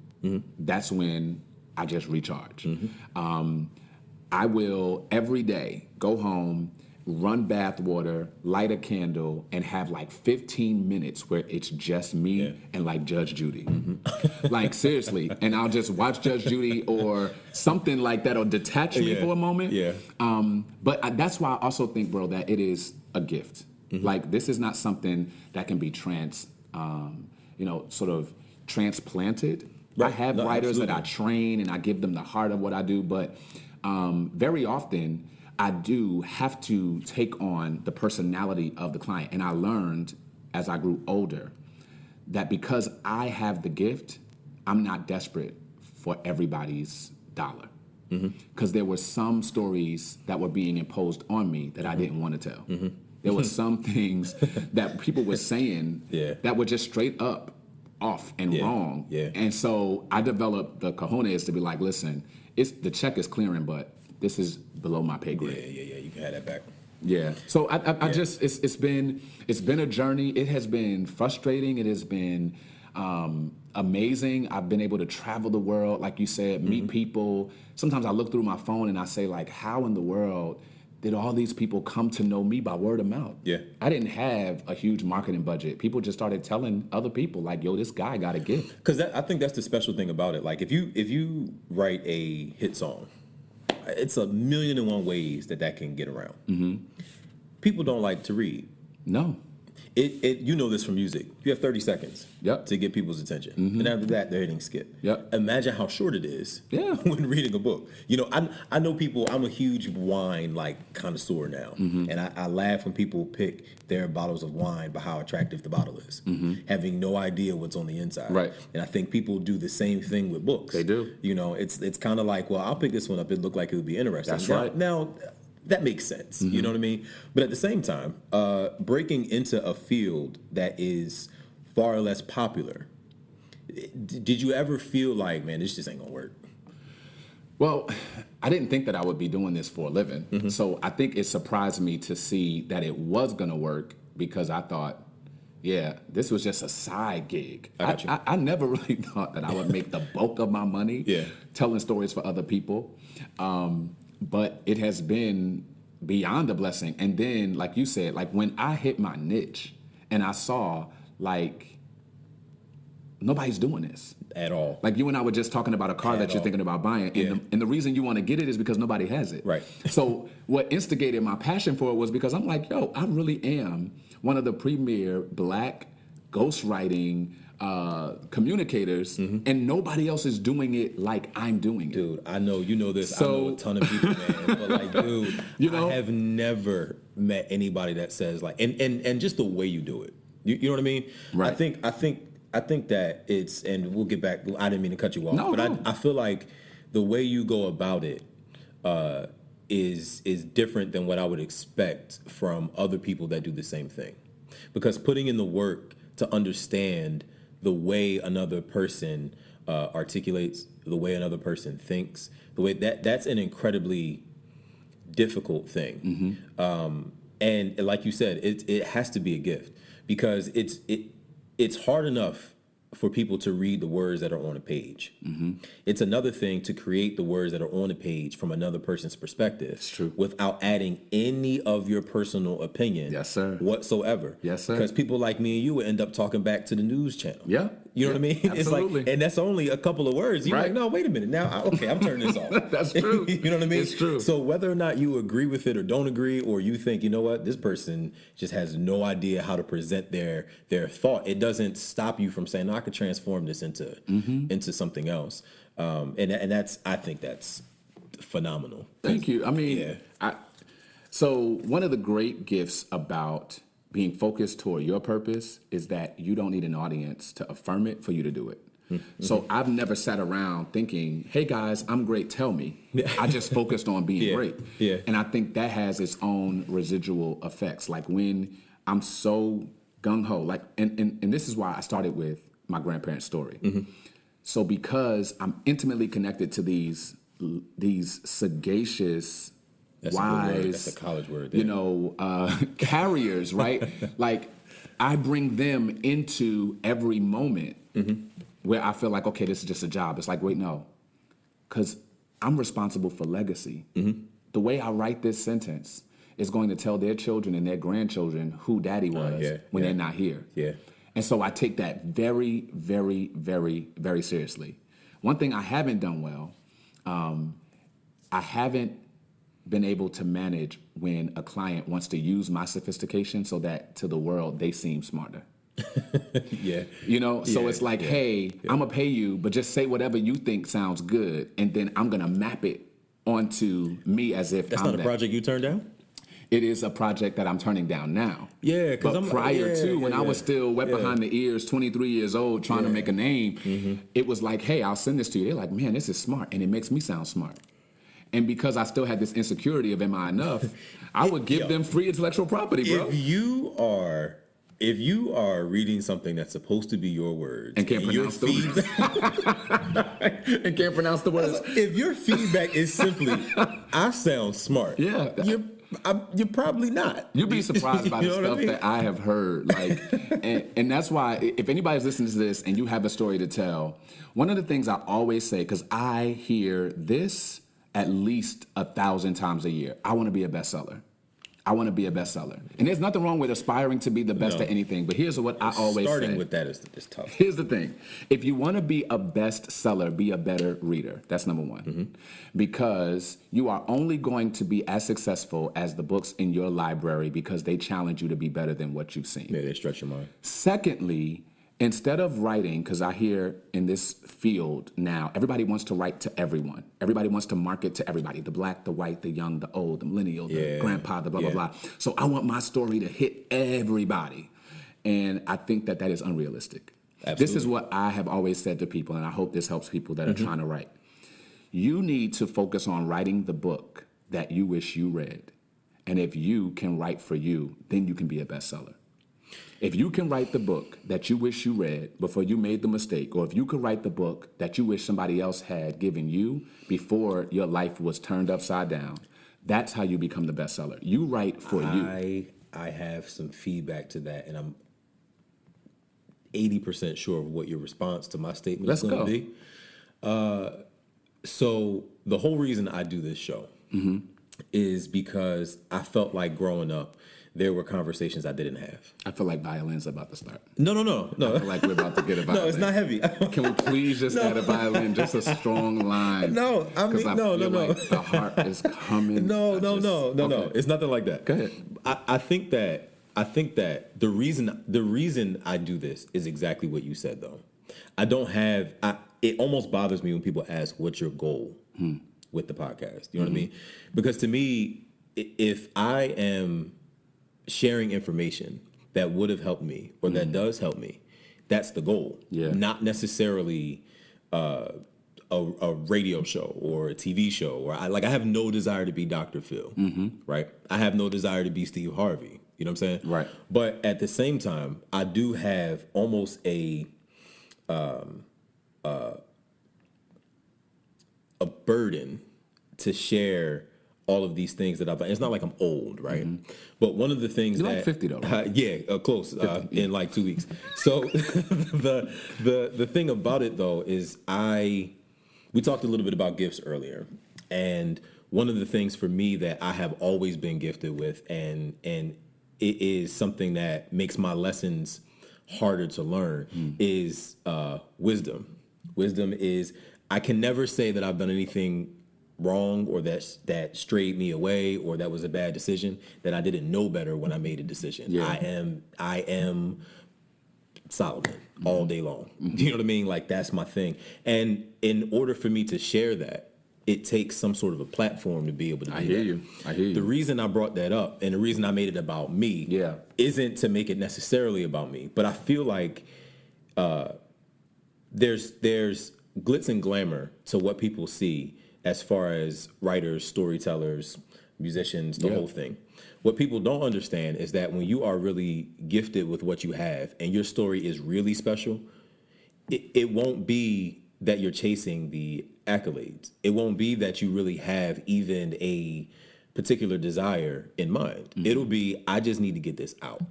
That's when I just recharge. I will every day go home, run bath water, light a candle, and have like 15 minutes where it's just me and like Judge Judy. Like seriously. And I'll just watch Judge Judy or something like that, or detach me for a moment. But that's why I also think, bro, that it is a gift. Like this is not something that can be sort of transplanted. I have writers that I train and I give them the heart of what I do, but very often I do have to take on the personality of the client. And I learned as I grew older that because I have the gift, I'm not desperate for everybody's dollar. Because there were some stories that were being imposed on me that I didn't want to tell. There were some things that people were saying that were just straight up off and wrong. And so I developed the cojones to be like, listen, the check is clearing, but this is below my pay grade. You can have that back. So I just it's been a journey. It has been frustrating. It has been amazing. I've been able to travel the world, like you said, meet people. Sometimes I look through my phone and I say, like, how in the world did all these people come to know me by word of mouth? I didn't have a huge marketing budget. People just started telling other people, like, yo, this guy got a gift. Because I think that's the special thing about it. Like, if you write a hit song, it's a million and one ways that can get around. People don't like to read. No. You know this from music. You have 30 seconds Yep. to get people's attention. And after that, they're hitting skip. Yep. Imagine how short it is Yeah. when reading a book. You know, I know people, I'm a huge wine connoisseur now. And I laugh when people pick their bottles of wine by how attractive the bottle is, having no idea what's on the inside. Right. And I think people do the same thing with books. They do. You know, it's kind of like, well, I'll pick this one up. It looked like it would be interesting. That's right. Now, that makes sense. You know what I mean? But at the same time, breaking into a field that is far less popular, did you ever feel like, man, this just ain't gonna work? Well, I didn't think that I would be doing this for a living. So I think it surprised me to see that it was gonna work, because I thought, yeah, this was just a side gig. I never really thought that I would make the bulk of my money telling stories for other people. But it has been beyond a blessing. And then, like you said, like when I hit my niche and I saw, like, nobody's doing this. At all. Like you and I were just talking about a car that you're thinking about buying. And the reason you want to get it is because nobody has it. Right. So what instigated my passion for it was because I'm like, yo, I really am one of the premier Black ghostwriting communicators, and nobody else is doing it like I'm doing it. Dude, I know you know this. I know a ton of people, man. But like, dude, you know, I have never met anybody that says like, and just the way you do it. You know what I mean? Right. I think that it's, and we'll get back. I didn't mean to cut you off, but no. I feel like the way you go about it is different than what I would expect from other people that do the same thing, because putting in the work to understand the way another person articulates, the way another person thinks, the way that's an incredibly difficult thing. And like you said, it has to be a gift, because it's hard enough for people to read the words that are on a page. It's another thing to create the words that are on a page from another person's perspective. It's true. Without adding any of your personal opinion Yes, sir. whatsoever. Yes, sir. Because people like me and you would end up talking back to the news channel. Yeah. You know what I mean? Absolutely. It's like, and that's only a couple of words. You're Right. like, no, wait a minute. Now, okay, I'm turning this off. That's true. You know what I mean? It's true. So whether or not you agree with it or don't agree, or you think, you know what, this person just has no idea how to present their thought, it doesn't stop you from saying, no, I could transform this into something else. And that's, I think that's phenomenal. Thank you. I mean, so one of the great gifts about being focused toward your purpose is that you don't need an audience to affirm it for you to do it. So I've never sat around thinking, hey guys, I'm great, tell me. I just focused on being great. Yeah. And I think that has its own residual effects. Like when I'm so gung-ho, like, and this is why I started with my grandparents' story. So because I'm intimately connected to these sagacious, That's wise, that's a college word. you know, carriers, right? Like I bring them into every moment where I feel like, okay, this is just a job. It's like, wait, no, because I'm responsible for legacy. The way I write this sentence is going to tell their children and their grandchildren who daddy was when they're not here. Yeah. And so I take that very, very, very, very seriously. One thing I haven't done well, I haven't been able to manage when a client wants to use my sophistication so that to the world they seem smarter. You know, so it's like, hey, I'm gonna pay you, but just say whatever you think sounds good, and then I'm gonna map it onto me as if That's I'm not a project you turned down? It is a project that I'm turning down now. Yeah, because but prior to when I was still wet behind the ears, 23 years old, trying to make a name, it was like, hey, I'll send this to you. They're like, man, this is smart, and it makes me sound smart. And because I still had this insecurity of am I enough, I would give them free intellectual property, bro. If you are reading something that's supposed to be your words and can't pronounce the words, and can't pronounce the words, if your feedback is simply, I sound smart, you're probably not. You'd be surprised by the stuff that I have heard. Like, and that's why if anybody's listening to this and you have a story to tell, one of the things I always say, because I hear this at least 1,000 times a year, I want to be a bestseller. I want to be a bestseller. And there's nothing wrong with aspiring to be the best at anything, but here's what I always say. Starting with that is tough. Here's the thing. If you want to be a bestseller, be a better reader. That's number one. Because you are only going to be as successful as the books in your library because they challenge you to be better than what you've seen. Yeah, they stretch your mind. Secondly, instead of writing, because I hear in this field now, everybody wants to write to everyone. Everybody wants to market to everybody, the black, the white, the young, the old, the millennial, the grandpa, the blah, blah, blah. So I want my story to hit everybody. And I think that is unrealistic. Absolutely. This is what I have always said to people, and I hope this helps people that are trying to write. You need to focus on writing the book that you wish you read. And if you can write for you, then you can be a bestseller. If you can write the book that you wish you read before you made the mistake, or if you could write the book that you wish somebody else had given you before your life was turned upside down, that's how you become the bestseller. You write for you. I have some feedback to that, and I'm 80% sure of what your response to my statement is going to be. So the whole reason I do this show is because I felt like growing up, there were conversations I didn't have. I feel like violin's about to start. No. I feel like we're about to get a violin. No, it's not heavy. Can we please just add a violin, just a strong line? No, I mean, no. Like the heart is coming. No. It's nothing like that. Go ahead. I think that the reason I do this is exactly what you said, though. I don't have. It almost bothers me when people ask, "What's your goal with the podcast?" You know what I mean? Because to me, if I am sharing information that would have helped me or that does help me, that's the goal. Yeah. Not necessarily a radio show or a TV show. Or I have no desire to be Dr. Phil, right? I have no desire to be Steve Harvey. You know what I'm saying? Right. But at the same time, I do have almost a burden to share all of these things that I've done. It's not like I'm old, right? But one of the things You're that like 50 though. Close in like 2 weeks. So the thing about it though is we talked a little bit about gifts earlier, and one of the things for me that I have always been gifted with, and it is something that makes my lessons harder to learn, is wisdom. Wisdom is, I can never say that I've done anything wrong or that strayed me away or that was a bad decision, that I didn't know better when I made a decision. Yeah. I am Solomon all day long. You know what I mean? Like, that's my thing. And in order for me to share that, it takes some sort of a platform to be able to do that. I hear you. The reason I brought that up and the reason I made it about me isn't to make it necessarily about me, but I feel like there's glitz and glamour to what people see as far as writers, storytellers, musicians, the whole thing. What people don't understand is that when you are really gifted with what you have and your story is really special, it won't be that you're chasing the accolades. It won't be that you really have even a particular desire in mind. It'll be, I just need to get this out.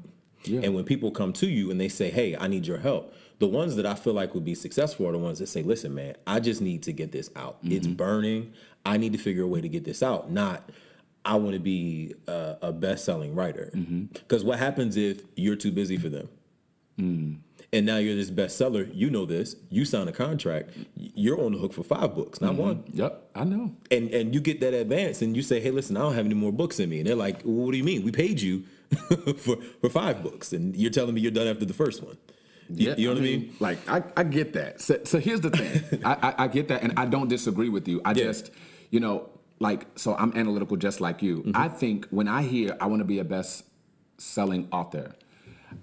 And when people come to you and they say, hey, I need your help, the ones that I feel like would be successful are the ones that say, listen, man, I just need to get this out. It's burning. I need to figure a way to get this out. Not, I want to be a best-selling writer. Because what happens if you're too busy for them? And now you're this bestseller, you know this, you sign a contract, you're on the hook for 5 books, not one. Yep, I know. And you get that advance and you say, hey, listen, I don't have any more books in me. And they're like, well, what do you mean? We paid you for 5 books. And you're telling me you're done after the first one. You know what I mean? Like, I get that. So here's the thing. I get that, and I don't disagree with you. I just, so I'm analytical just like you. I think when I hear I want to be a best-selling author,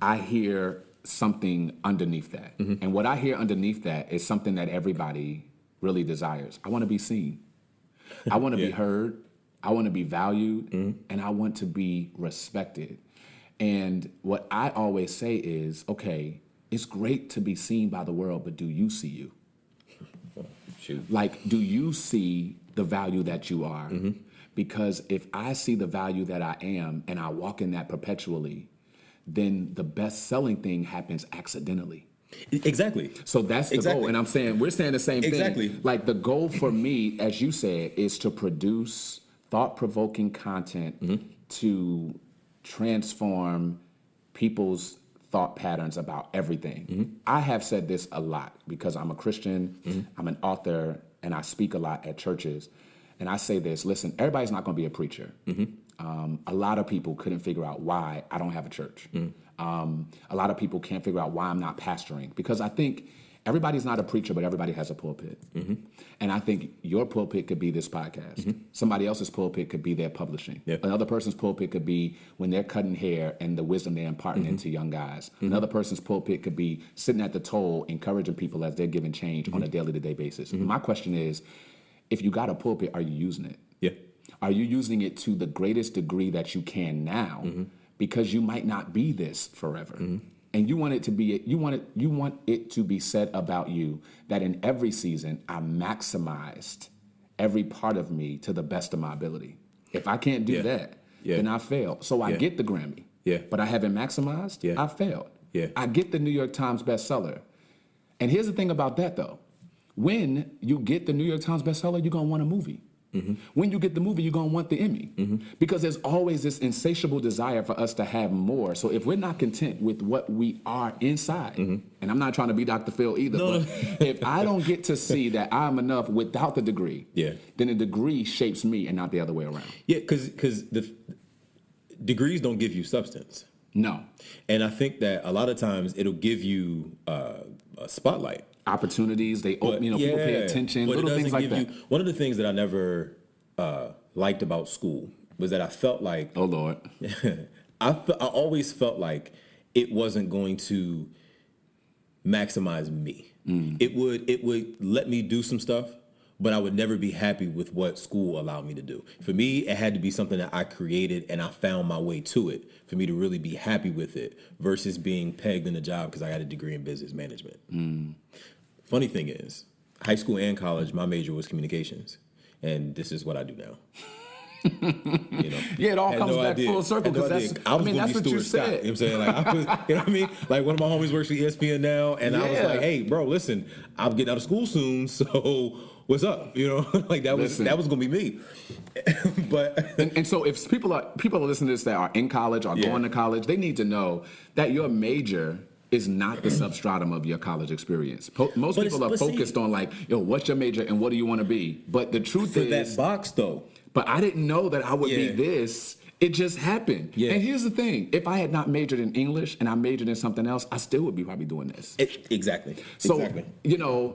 I hear something underneath that. And what I hear underneath that is something that everybody really desires. I want to be seen. I want to be heard. I want to be valued. And I want to be respected. And what I always say is, okay, it's great to be seen by the world, but do you see you? Like, do you see the value that you are? Because if I see the value that I am and I walk in that perpetually, then the best-selling thing happens accidentally. Exactly. So that's the goal. And we're saying the same thing. Exactly. Like, the goal for me, as you said, is to produce thought-provoking content to transform people's thought patterns about everything. I have said this a lot because I'm a Christian, I'm an author, and I speak a lot at churches. And I say this, listen, everybody's not going to be a preacher. A lot of people couldn't figure out why I don't have a church. A lot of people can't figure out why I'm not pastoring, because I think everybody's not a preacher, but everybody has a pulpit. And I think your pulpit could be this podcast. Somebody else's pulpit could be their publishing. Another person's pulpit could be when they're cutting hair and the wisdom they're imparting into young guys. Another person's pulpit could be sitting at the toll, encouraging people as they're giving change on a daily-to-day basis. My question is, if you got a pulpit, are you using it? Are you using it to the greatest degree that you can now? Because you might not be this forever. And you want it to be, you want it to be said about you that in every season I maximized every part of me to the best of my ability. If I can't do that, then I failed. So I get the Grammy, but I haven't maximized. I failed. I get the New York Times bestseller. And here's the thing about that though: when you get the New York Times bestseller, you're gonna want a movie. When you get the movie, you're going to want the Emmy. Because there's always this insatiable desire for us to have more. So if we're not content with what we are inside, and I'm not trying to be Dr. Phil either, but if I don't get to see that I'm enough without the degree, then the degree shapes me and not the other way around. Because the degrees don't give you substance. No. And I think that a lot of times it'll give you a spotlight. Opportunities, people pay attention, little things like that. One of the things that I never liked about school was that I felt like, oh Lord, I always felt like it wasn't going to maximize me. It would let me do some stuff, but I would never be happy with what school allowed me to do. For me, it had to be something that I created and I found my way to it for me to really be happy with it versus being pegged in a job because I got a degree in business management. Funny thing is, high school and college, my major was communications, and this is what I do now. It all comes back full circle because that's what you said. You know what I'm saying? Like, you know what I mean? Like, one of my homies works for ESPN now, and I was like, "Hey, bro, listen, I'm getting out of school soon, so what's up?" Like that was gonna be me. But and so if people are listening to this that are in college or going to college, they need to know that your major is not the substratum of your college experience. Most people are focused on like, what's your major and what do you want to be? But the truth is, that box though. But I didn't know that I would be this. It just happened. And here's the thing: if I had not majored in English and I majored in something else, I still would be probably doing this. Exactly. So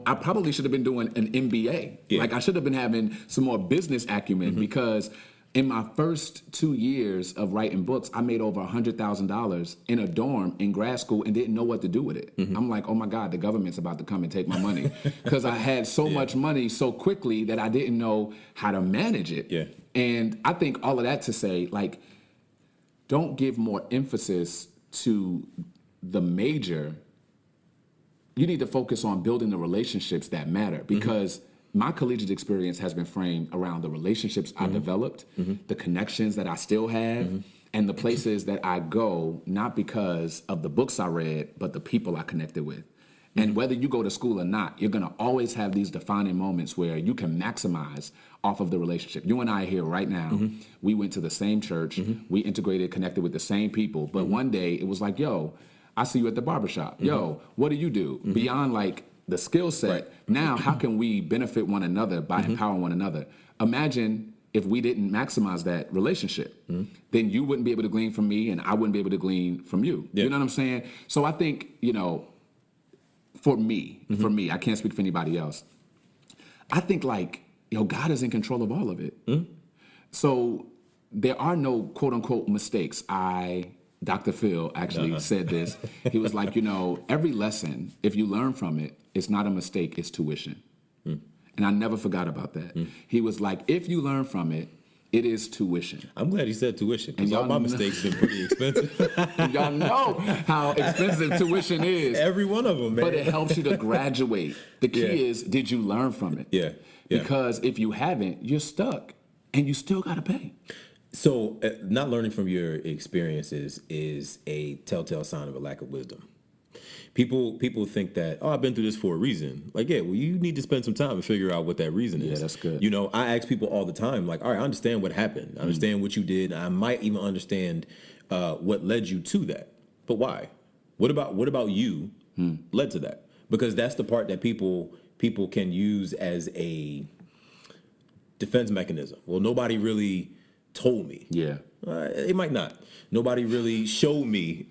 I probably should have been doing an MBA. Like I should have been having some more business acumen because in my first 2 years of writing books, I made over $100,000 in a dorm in grad school and didn't know what to do with it. I'm like, oh my God, the government's about to come and take my money. Because I had so much money so quickly that I didn't know how to manage it. And I think all of that to say, like, don't give more emphasis to the major. You need to focus on building the relationships that matter because my collegiate experience has been framed around the relationships I developed, the connections that I still have, and the places that I go, not because of the books I read, but the people I connected with. And whether you go to school or not, you're going to always have these defining moments where you can maximize off of the relationship. You and I are here right now. We went to the same church. We integrated, connected with the same people. But one day it was like, yo, I see you at the barbershop. Yo, what do you do? Beyond like the skill set, now how can we benefit one another by empowering one another? Imagine if we didn't maximize that relationship, then you wouldn't be able to glean from me and I wouldn't be able to glean from you. You know what I'm saying? So I think, for me, I can't speak for anybody else. I think like, God is in control of all of it. So there are no quote unquote mistakes. Dr. Phil actually said this. He was like, every lesson, if you learn from it, it's not a mistake, it's tuition. And I never forgot about that. He was like, if you learn from it, it is tuition. I'm glad he said tuition because all my mistakes have been pretty expensive. Y'all know how expensive tuition is. Every one of them, man. But it helps you to graduate. The key is, did you learn from it? Because if you haven't, you're stuck and you still got to pay. So not learning from your experiences is a telltale sign of a lack of wisdom. People think that, oh, I've been through this for a reason. Like, yeah, well, you need to spend some time and figure out what that reason is. Yeah, that's good. You know, I ask people all the time, like, all right, I understand what happened. I understand what you did. I might even understand what led you to that. But why? What about you led to that? Because that's the part that people can use as a defense mechanism. Well, nobody really told me. Yeah. It might not. Nobody really showed me,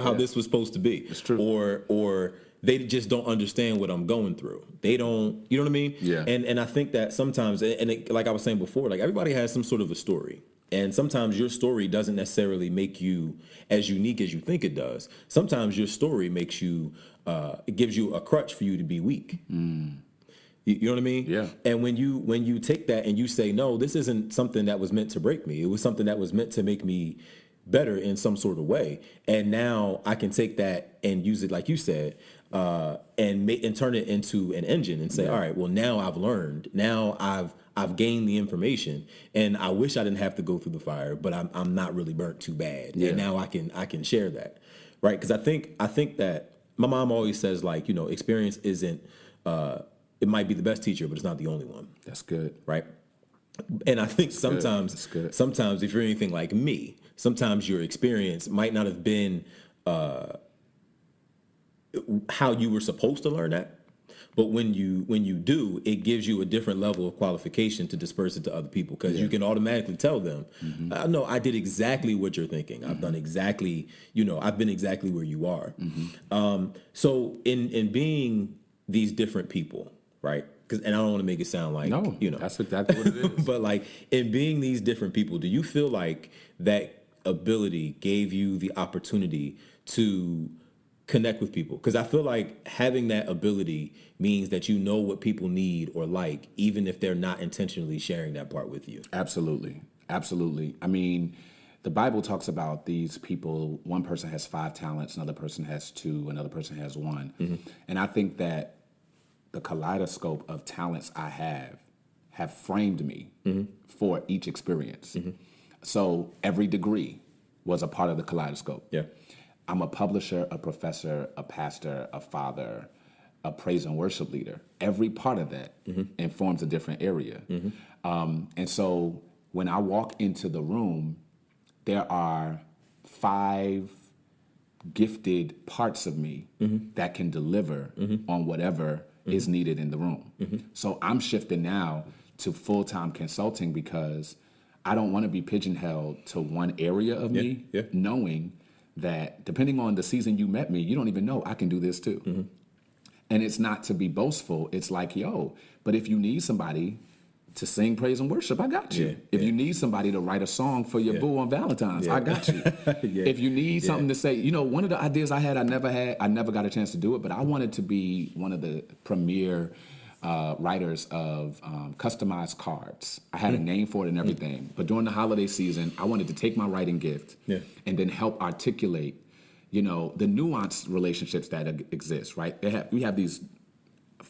how this was supposed to be. It's true. Or they just don't understand what I'm going through. They don't, you know what I mean? Yeah. And I think that sometimes, like I was saying before, like everybody has some sort of a story. And sometimes your story doesn't necessarily make you as unique as you think it does. Sometimes your story makes you, it gives you a crutch for you to be weak. You know what I mean? Yeah. And when you take that and you say, no, this isn't something that was meant to break me. It was something that was meant to make me better in some sort of way. And now I can take that and use it, like you said, and turn it into an engine and say, all right, well, now I've learned. Now I've gained the information, and I wish I didn't have to go through the fire, but I'm not really burnt too bad. Yeah. And now I can share that, right? Because I think that my mom always says, like, experience isn't. It might be the best teacher, but it's not the only one. That's good. Right? And I think That's sometimes if you're anything like me, sometimes your experience might not have been how you were supposed to learn that. But when you do, it gives you a different level of qualification to disperse it to other people, because you can automatically tell them, no, I did exactly what you're thinking. I've done exactly, I've been exactly where you are. So in being these different people, right? And I don't want to make it sound like, that's exactly what it is. But like in being these different people, do you feel like that ability gave you the opportunity to connect with people? Because I feel like having that ability means that you know what people need or like, even if they're not intentionally sharing that part with you. Absolutely. Absolutely. I mean, the Bible talks about these people. One person has 5 talents, another person has 2, another person has 1. And I think that the kaleidoscope of talents I have framed me for each experience. So every degree was a part of the kaleidoscope. Yeah. I'm a publisher, a professor, a pastor, a father, a praise and worship leader. Every part of that informs a different area. And so when I walk into the room, there are 5 gifted parts of me that can deliver on whatever is needed in the room. So I'm shifting now to full-time consulting because I don't want to be pigeonholed to one area of me, knowing that depending on the season you met me, you don't even know I can do this too. And it's not to be boastful. It's like, but if you need somebody to sing praise and worship, I got you. If you need somebody to write a song for your boo on Valentine's, I got you. If you need something to say, one of the ideas I never got a chance to do it, but I wanted to be one of the premier writers of customized cards. I had a name for it and everything, but during the holiday season, I wanted to take my writing gift and then help articulate, the nuanced relationships that exist, right? We have these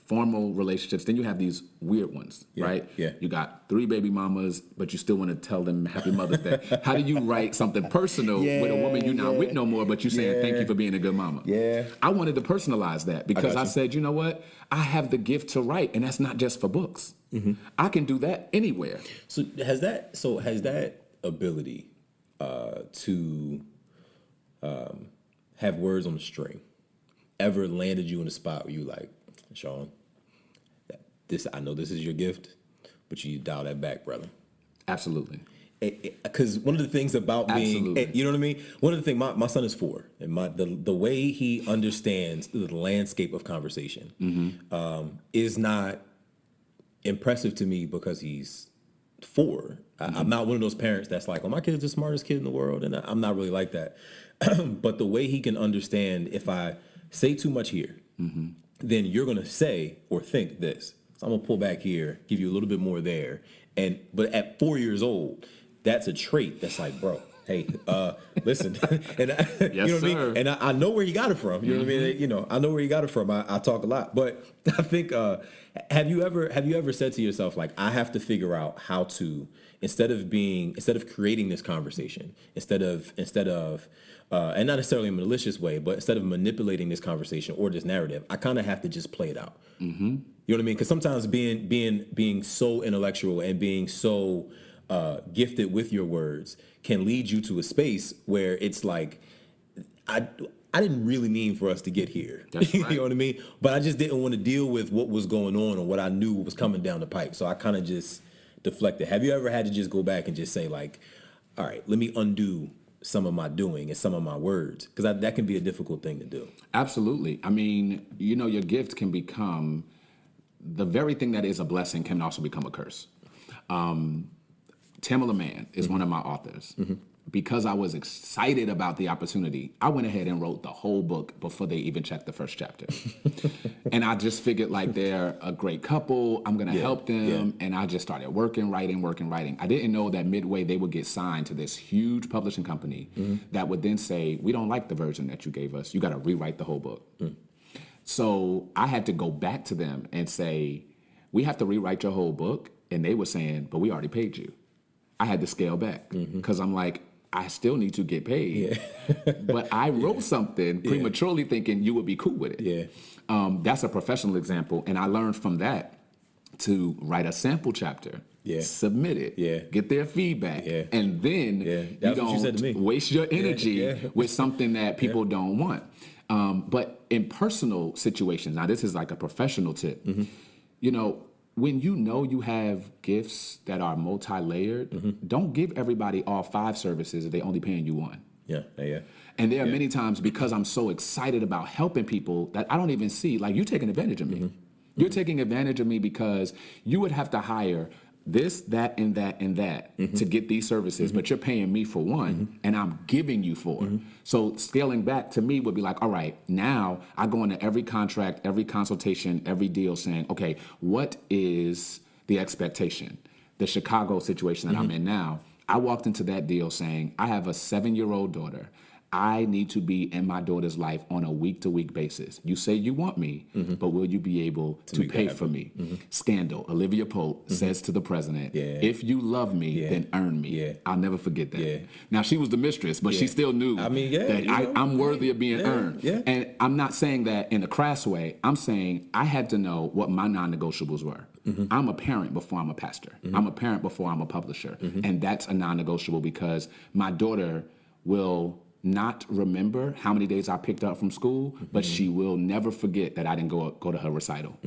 formal relationships, then you have these weird ones, right? Yeah. You got 3 baby mamas, but you still want to tell them Happy Mother's Day. How do you write something personal with a woman you're not with no more, but you're saying thank you for being a good mama? Yeah. I wanted to personalize that because I said, you know what? I have the gift to write, and that's not just for books. I can do that anywhere. So has that ability to have words on the string ever landed you in a spot where you like, Shaun, I know this is your gift, but you dial that back, brother? Absolutely. Because one of the things about being, you know what I mean? One of the things, my son is 4, and the way he understands the landscape of conversation is not impressive to me because he's 4. I'm not one of those parents that's like, oh, my kid's the smartest kid in the world, and I'm not really like that. But the way he can understand, if I say too much here, then you're going to say or think this. So I'm going to pull back here, give you a little bit more there. But at 4 years old, that's a trait that's like, bro, Hey, listen, and you know what I mean? sir. And I know where he got it from. You know what I mean? You know, I know where he got it from. I talk a lot, but I think, have you ever said to yourself, like, I have to figure out how to, instead of creating this conversation, instead of, and not necessarily in a malicious way, but instead of manipulating this conversation or this narrative, I kind of have to just play it out. Mm-hmm. You know what I mean? Because sometimes being so intellectual and being so gifted with your words can lead you to a space where it's like, I didn't really mean for us to get here. That's right. You know what I mean? But I just didn't want to deal with what was going on or what I knew was coming down the pipe. So I kind of just deflected. Have you ever had to just go back and just say, like, all right, let me undo some of my doing and some of my words? Because that can be a difficult thing to do. Absolutely. I mean, you know, your gift can become the very thing that is a blessing can also become a curse. Tamala Mann is one of my authors. Mm-hmm. Because I was excited about the opportunity, I went ahead and wrote the whole book before they even checked the first chapter. And I just figured, like, they're a great couple. I'm going to help them. Yeah. And I just started writing. I didn't know that midway they would get signed to this huge publishing company that would then say, we don't like the version that you gave us. You got to rewrite the whole book. So I had to go back to them and say, we have to rewrite your whole book. And they were saying, but we already paid you. I had to scale back because I'm like, I still need to get paid. Yeah. But I wrote something prematurely thinking you would be cool with it. Yeah. That's a professional example. And I learned from that to write a sample chapter, submit it, get their feedback. Yeah. And then you don't waste your energy with something that people don't want. But in personal situations, now this is like a professional tip, you know, when you have gifts that are multi-layered, don't give everybody all 5 services if they're only paying you 1. Yeah. And there are many times because I'm so excited about helping people that I don't even see, like, you're taking advantage of me. You're taking advantage of me because you would have to hire this, that, and that, and that to get these services, but you're paying me for 1, and I'm giving you 4. So scaling back to me would be like, all right, now I go into every contract, every consultation, every deal saying, okay, what is the expectation? The Chicago situation that I'm in now, I walked into that deal saying, I have a 7-year-old daughter. I need to be in my daughter's life on a week-to-week basis. You say you want me, but will you be able to pay for me? Scandal. Olivia Pope says to the president, if you love me, then earn me. I'll never forget that. Now, she was the mistress, but she still knew that I'm worthy of being earned. And I'm not saying that in a crass way. I'm saying I had to know what my non-negotiables were. I'm a parent before I'm a pastor. I'm a parent before I'm a publisher. And that's a non-negotiable because my daughter will not remember how many days I picked up from school, but she will never forget that I didn't go to her recital.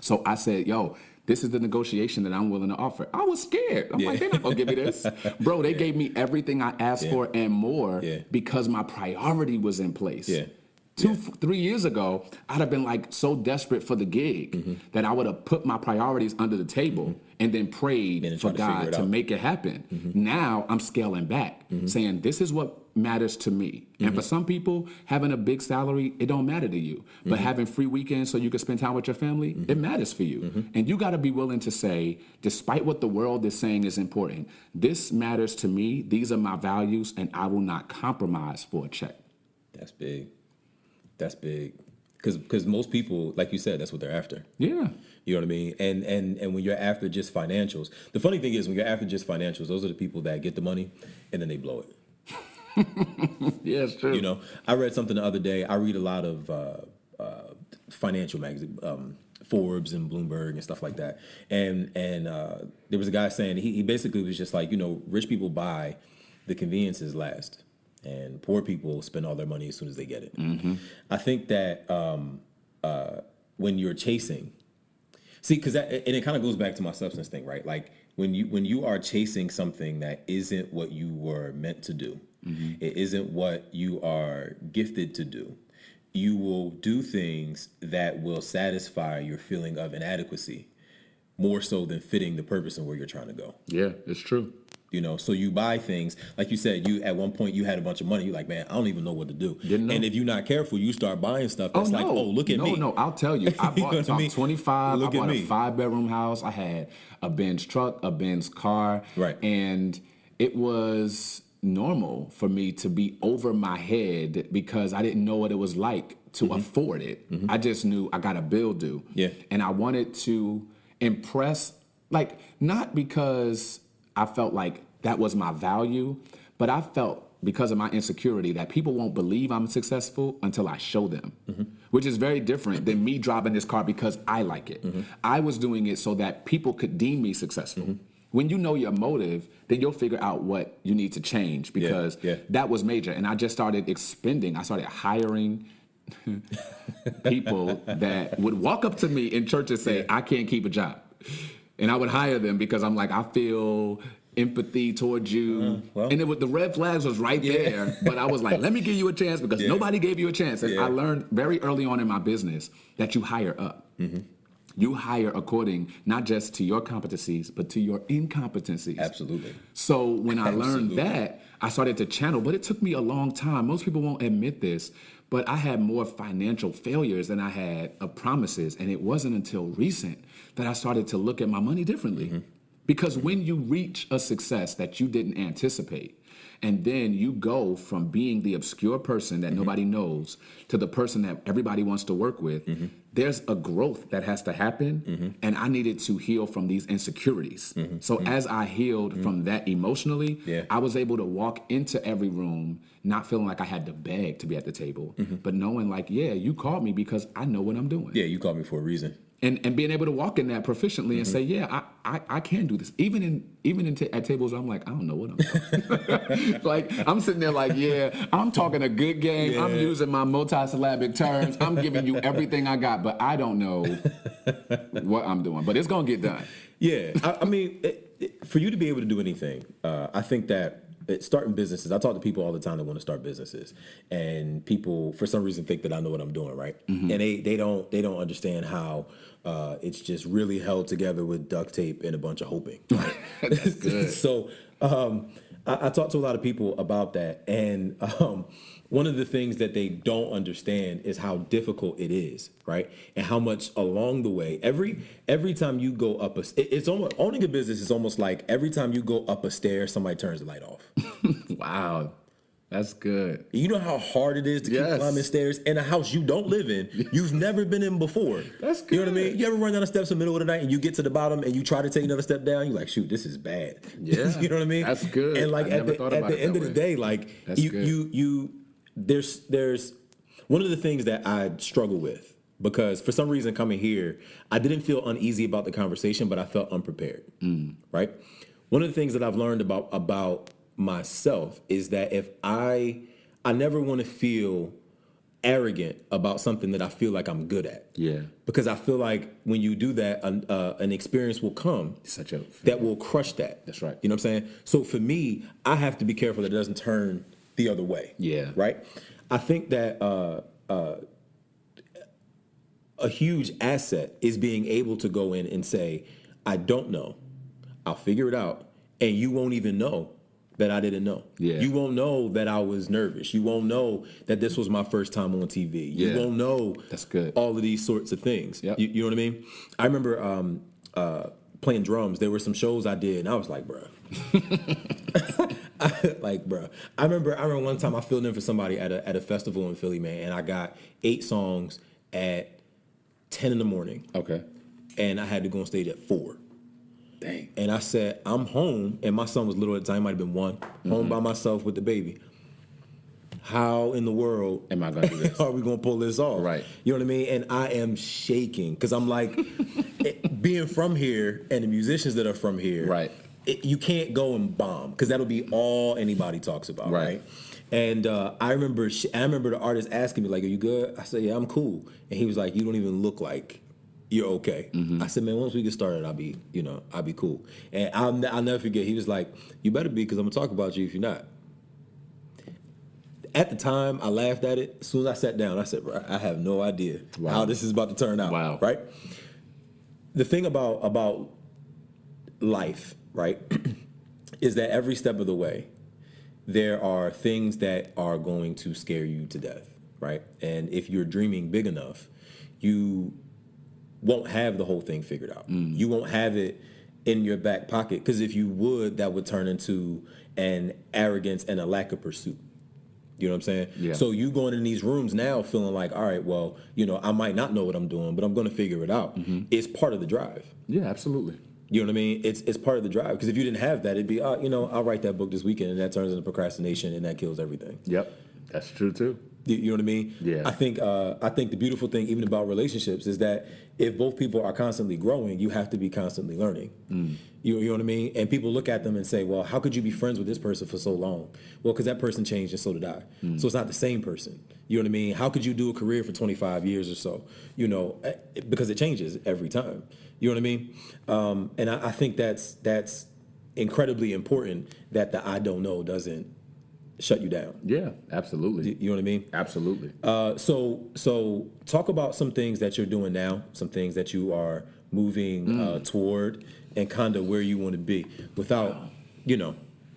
So I said, yo, this is the negotiation that I'm willing to offer. I was scared. I'm like, they're not going to give me this. Bro, they gave me everything I asked for and more because my priority was in place. 2-3 years ago, I'd have been like so desperate for the gig that I would have put my priorities under the table and then prayed for God to make it happen. Now I'm scaling back, saying this is what matters to me. And for some people, having a big salary, it don't matter to you. But having free weekends so you can spend time with your family, it matters for you. And you got to be willing to say, despite what the world is saying is important, this matters to me. These are my values, and I will not compromise for a check. That's big. That's big. Because most people, like you said, that's what they're after. Yeah. You know what I mean? And when you're after just financials, the funny thing is when you're after just financials, those are the people that get the money and then they blow it. Yeah, it's true. You know, I read something the other day. I read a lot of financial magazines, Forbes and Bloomberg and stuff like that. And there was a guy saying, he basically was just like, you know, rich people buy the conveniences last. And poor people spend all their money as soon as they get it. I think that when you're chasing, because it kind of goes back to my substance thing, right? Like when you are chasing something that isn't what you were meant to do, it isn't what you are gifted to do, you will do things that will satisfy your feeling of inadequacy more so than fitting the purpose and where you're trying to go. Yeah, it's true. You know, so you buy things, like you said, you at one point you had a bunch of money. You're like, man, I don't even know what to do. And if you're not careful, you start buying stuff that's like, oh, look at me. No, I'll tell you. I bought, I'm 25. I bought a 5-bedroom house. I had a Benz truck, a Benz car. Right. And it was normal for me to be over my head because I didn't know what it was like to afford it. I just knew I got a bill due. Yeah. And I wanted to impress, like, not because I felt like that was my value, but I felt because of my insecurity that people won't believe I'm successful until I show them, which is very different than me driving this car because I like it. I was doing it so that people could deem me successful. When you know your motive, then you'll figure out what you need to change because that was major. And I just started expending. I started hiring people that would walk up to me in church and say, I can't keep a job. And I would hire them because I'm like, I feel empathy towards you. And the red flags was right there. But I was like, let me give you a chance because nobody gave you a chance. And I learned very early on in my business that you hire up. You hire according not just to your competencies, but to your incompetencies. Absolutely. So when I learned that, I started to channel, but it took me a long time. Most people won't admit this, but I had more financial failures than I had of promises. And it wasn't until recent that I started to look at my money differently. Because when you reach a success that you didn't anticipate, and then you go from being the obscure person that nobody knows to the person that everybody wants to work with, there's a growth that has to happen. And I needed to heal from these insecurities. So as I healed from that emotionally, I was able to walk into every room not feeling like I had to beg to be at the table, but knowing like, you called me because I know what I'm doing. Yeah, you called me for a reason. And being able to walk in that proficiently and say, I can do this. Even at tables where I'm like, I don't know what I'm doing. Like, I'm sitting there like, I'm talking a good game. I'm using my multisyllabic terms. I'm giving you everything I got, but I don't know what I'm doing. But it's going to get done. Yeah. I mean, for you to be able to do anything, I think that starting businesses, I talk to people all the time that want to start businesses, and people for some reason think that I know what I'm doing, right? And they don't understand how it's just really held together with duct tape and a bunch of hoping. Right? That's good. So I talk to a lot of people about that, and one of the things that they don't understand is how difficult it is, right? And how much along the way, every time you go up it's almost, owning a business is almost like every time you go up a stair, somebody turns the light off. Wow. That's good. You know how hard it is to keep climbing stairs in a house you don't live in, you've never been in before. That's good. You know what I mean? You ever run down the steps in the middle of the night and you get to the bottom and you try to take another step down, you're like, shoot, this is bad. Yeah. You know what I mean? That's good. And like at the end of the day, like there's one of the things that I struggle with, because for some reason coming here, I didn't feel uneasy about the conversation, but I felt unprepared. Right? One of the things that I've learned about myself is that if I never want to feel arrogant about something that I feel like I'm good at. Yeah. Because I feel like when you do that, an experience will come that will crush that. That's right. You know what I'm saying? So for me, I have to be careful that it doesn't turn the other way. Yeah. Right? I think that a huge asset is being able to go in and say, I don't know. I'll figure it out. And you won't even know that I didn't know. Yeah. You won't know that I was nervous. You won't know that this was my first time on TV. You won't know That's good. all of these sorts of things. Yep. You know what I mean? I remember playing drums. There were some shows I did, and I was like, bruh. I remember one time I filled in for somebody at a festival in Philly, man, and I got 8 songs at 10 in the morning. Okay. And I had to go on stage at 4. Dang. And I said, I'm home, and my son was little at the time, might have been 1, home by myself with the baby. How in the world am I going to do this? Are we going to pull this off? Right. You know what I mean? And I am shaking because I'm like, being from here and the musicians that are from here, right? You can't go and bomb because that'll be all anybody talks about, right? And I remember the artist asking me like, "Are you good?" I said, "Yeah, I'm cool." And he was like, "You don't even look like you're okay." I said, "Man, once we get started, I'll be cool." And I'll never forget. He was like, "You better be, because I'm gonna talk about you if you're not." At the time, I laughed at it. As soon as I sat down, I said, "Bro, I have no idea how this is about to turn out." Wow. Right? The thing about life, right, is that every step of the way, there are things that are going to scare you to death, right? And if you're dreaming big enough, you won't have the whole thing figured out. You won't have it in your back pocket. Because if you would, that would turn into an arrogance and a lack of pursuit. You know what I'm saying? Yeah. So you going in these rooms now feeling like, all right, well, I might not know what I'm doing, but I'm going to figure it out. It's part of the drive. Yeah, absolutely. You know what I mean? It's part of the drive. Because if you didn't have that, it'd be, I'll write that book this weekend, and that turns into procrastination, and that kills everything. Yep, that's true too. You know what I mean? Yeah. I think the beautiful thing, even about relationships, is that if both people are constantly growing, you have to be constantly learning. You know what I mean? And people look at them and say, well, how could you be friends with this person for so long? Well, because that person changed and so did I. So it's not the same person. You know what I mean? How could you do a career for 25 years or so? Because it changes every time. You know what I mean? And I think that's incredibly important, that the I don't know doesn't shut you down. Yeah, absolutely. You know what I mean? Absolutely. So talk about some things that you're doing now, some things that you are moving toward, and kind of where you want to be without,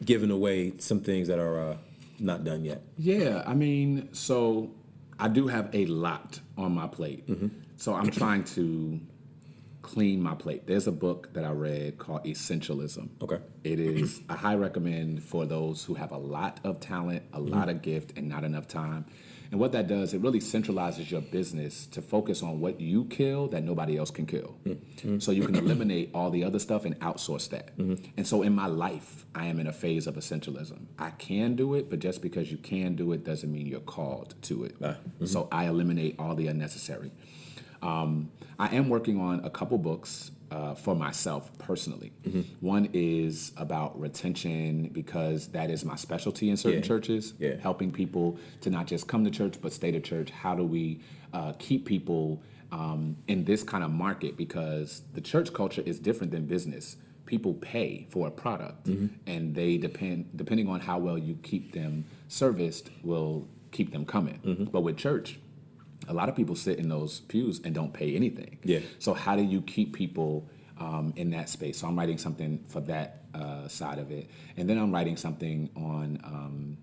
giving away some things that are not done yet. Yeah, I mean, so I do have a lot on my plate. So I'm trying to clean my plate. There's a book that I read called Essentialism. Okay. It is a high recommend for those who have a lot of talent, a lot of gift, and not enough time. And what that does, it really centralizes your business to focus on what you kill that nobody else can kill. So you can eliminate all the other stuff and outsource that. And so in my life, I am in a phase of essentialism. I can do it, but just because you can do it doesn't mean you're called to it. So I eliminate all the unnecessary. I am working on a couple books for myself personally. One is about retention, because that is my specialty in certain churches, helping people to not just come to church, but stay to church. How do we keep people in this kind of market? Because the church culture is different than business. People pay for a product, and they depending on how well you keep them serviced, will keep them coming. But with church, a lot of people sit in those pews and don't pay anything. Yeah. So how do you keep people in that space? So I'm writing something for that side of it. And then I'm writing something on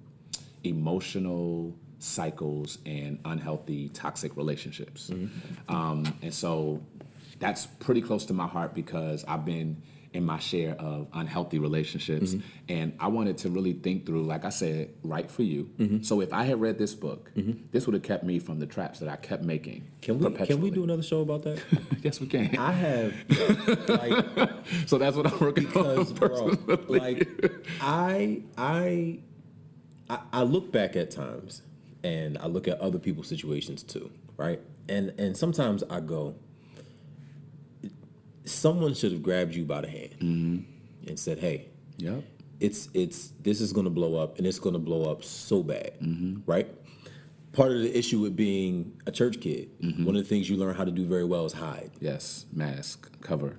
emotional cycles and unhealthy, toxic relationships. And so that's pretty close to my heart, because I've been in my share of unhealthy relationships. And I wanted to really think through, like I said, right for you. So if I had read this book, this would have kept me from the traps that I kept making. Can we do another show about that? Yes, we can. I have, so that's what I'm working on. Bro, I look back at times, and I look at other people's situations too, right? And sometimes I go, someone should have grabbed you by the hand and said, "Hey, this is going to blow up, and it's going to blow up so bad," right? Part of the issue with being a church kid, one of the things you learn how to do very well is hide. Yes, mask, cover,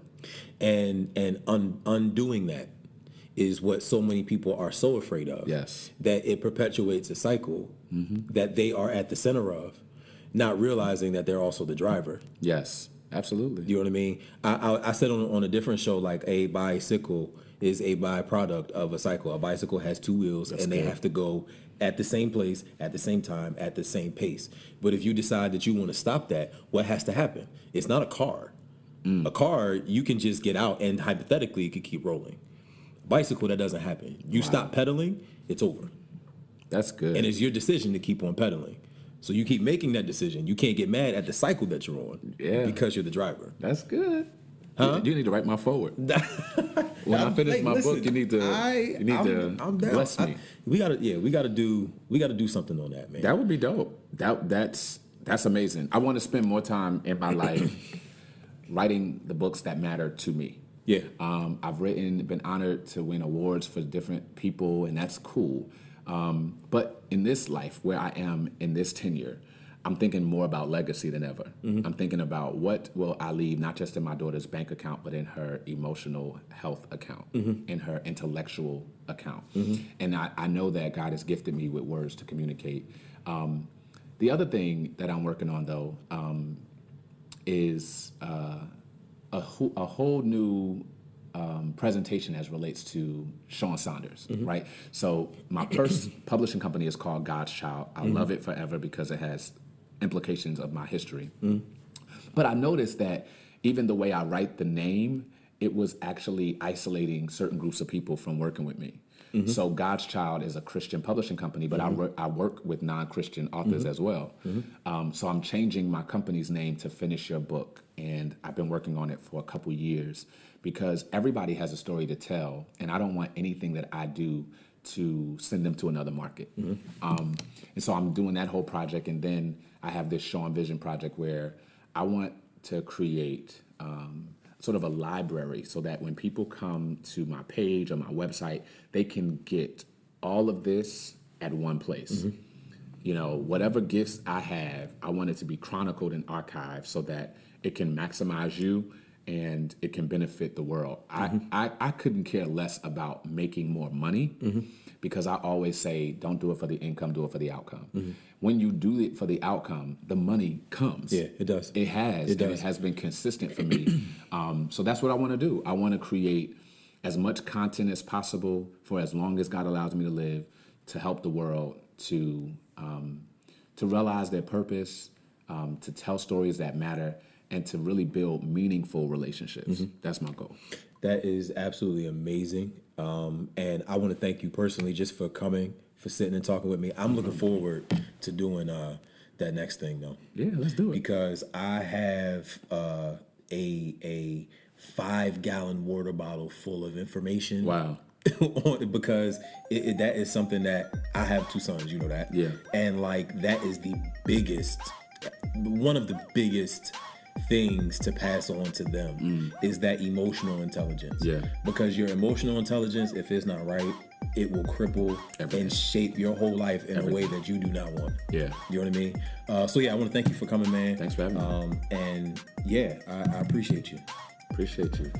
and undoing that is what so many people are so afraid of. Yes, that it perpetuates a cycle that they are at the center of, not realizing that they're also the driver. Yes. Absolutely. You know what I mean? I said on a different show, like, a bicycle is a byproduct of a cycle. A bicycle has two wheels, and they have to go at the same place, at the same time, at the same pace. But if you decide that you want to stop that, what has to happen? It's not a car. A car, you can just get out, and hypothetically, it could keep rolling. A bicycle, that doesn't happen. You stop pedaling, it's over. That's good. And it's your decision to keep on pedaling. So you keep making that decision. You can't get mad at the cycle that you're on because you're the driver. That's good. Huh? You need to write my forward. When I finish my book, you need to bless me. We gotta do something on that, man. That would be dope. That's amazing. I want to spend more time in my life writing the books that matter to me. Yeah. I've been honored to win awards for different people, and that's cool. But in this life, where I am in this tenure, I'm thinking more about legacy than ever. I'm thinking about what will I leave, not just in my daughter's bank account, but in her emotional health account, in her intellectual account. And I know that God has gifted me with words to communicate. The other thing that I'm working on, though, is a whole new presentation as relates to Shaun Saunders, right? So my first publishing company is called God's Child. I love it forever because it has implications of my history. But I noticed that even the way I write the name it was actually isolating certain groups of people from working with me. So God's Child is a Christian publishing company, but I work with non-Christian authors as well. So I'm changing my company's name to Finish Your Book, and I've been working on it for a couple years because everybody has a story to tell, and I don't want anything that I do to send them to another market. And so I'm doing that whole project, and then I have this Shaun Vision project where I want to create sort of a library so that when people come to my page or my website, they can get all of this at one place. You know, whatever gifts I have, I want it to be chronicled and archived so that it can maximize you and it can benefit the world. I couldn't care less about making more money because I always say, don't do it for the income, do it for the outcome. When you do it for the outcome, the money comes. Yeah, it does. It has. It has been consistent for me. So that's what I want to do. I want to create as much content as possible for as long as God allows me to live to help the world to realize their purpose, to tell stories that matter, and to really build meaningful relationships. That's my goal. That is absolutely amazing. And I want to thank you personally just for coming, for sitting and talking with me. I'm looking forward to doing that next thing, though. Yeah, let's do it. Because I have a 5-gallon water bottle full of information. Wow. Because that is something that I have 2 sons, you know that. Yeah. And like that is one of the biggest things to pass on to them is that emotional intelligence. Yeah. Because your emotional intelligence, if it's not right, it will cripple and shape your whole life in a way that you do not want. Yeah. You know what I mean? So yeah, I want to thank you for coming, man. Thanks for having me. And yeah, I appreciate you. Appreciate you.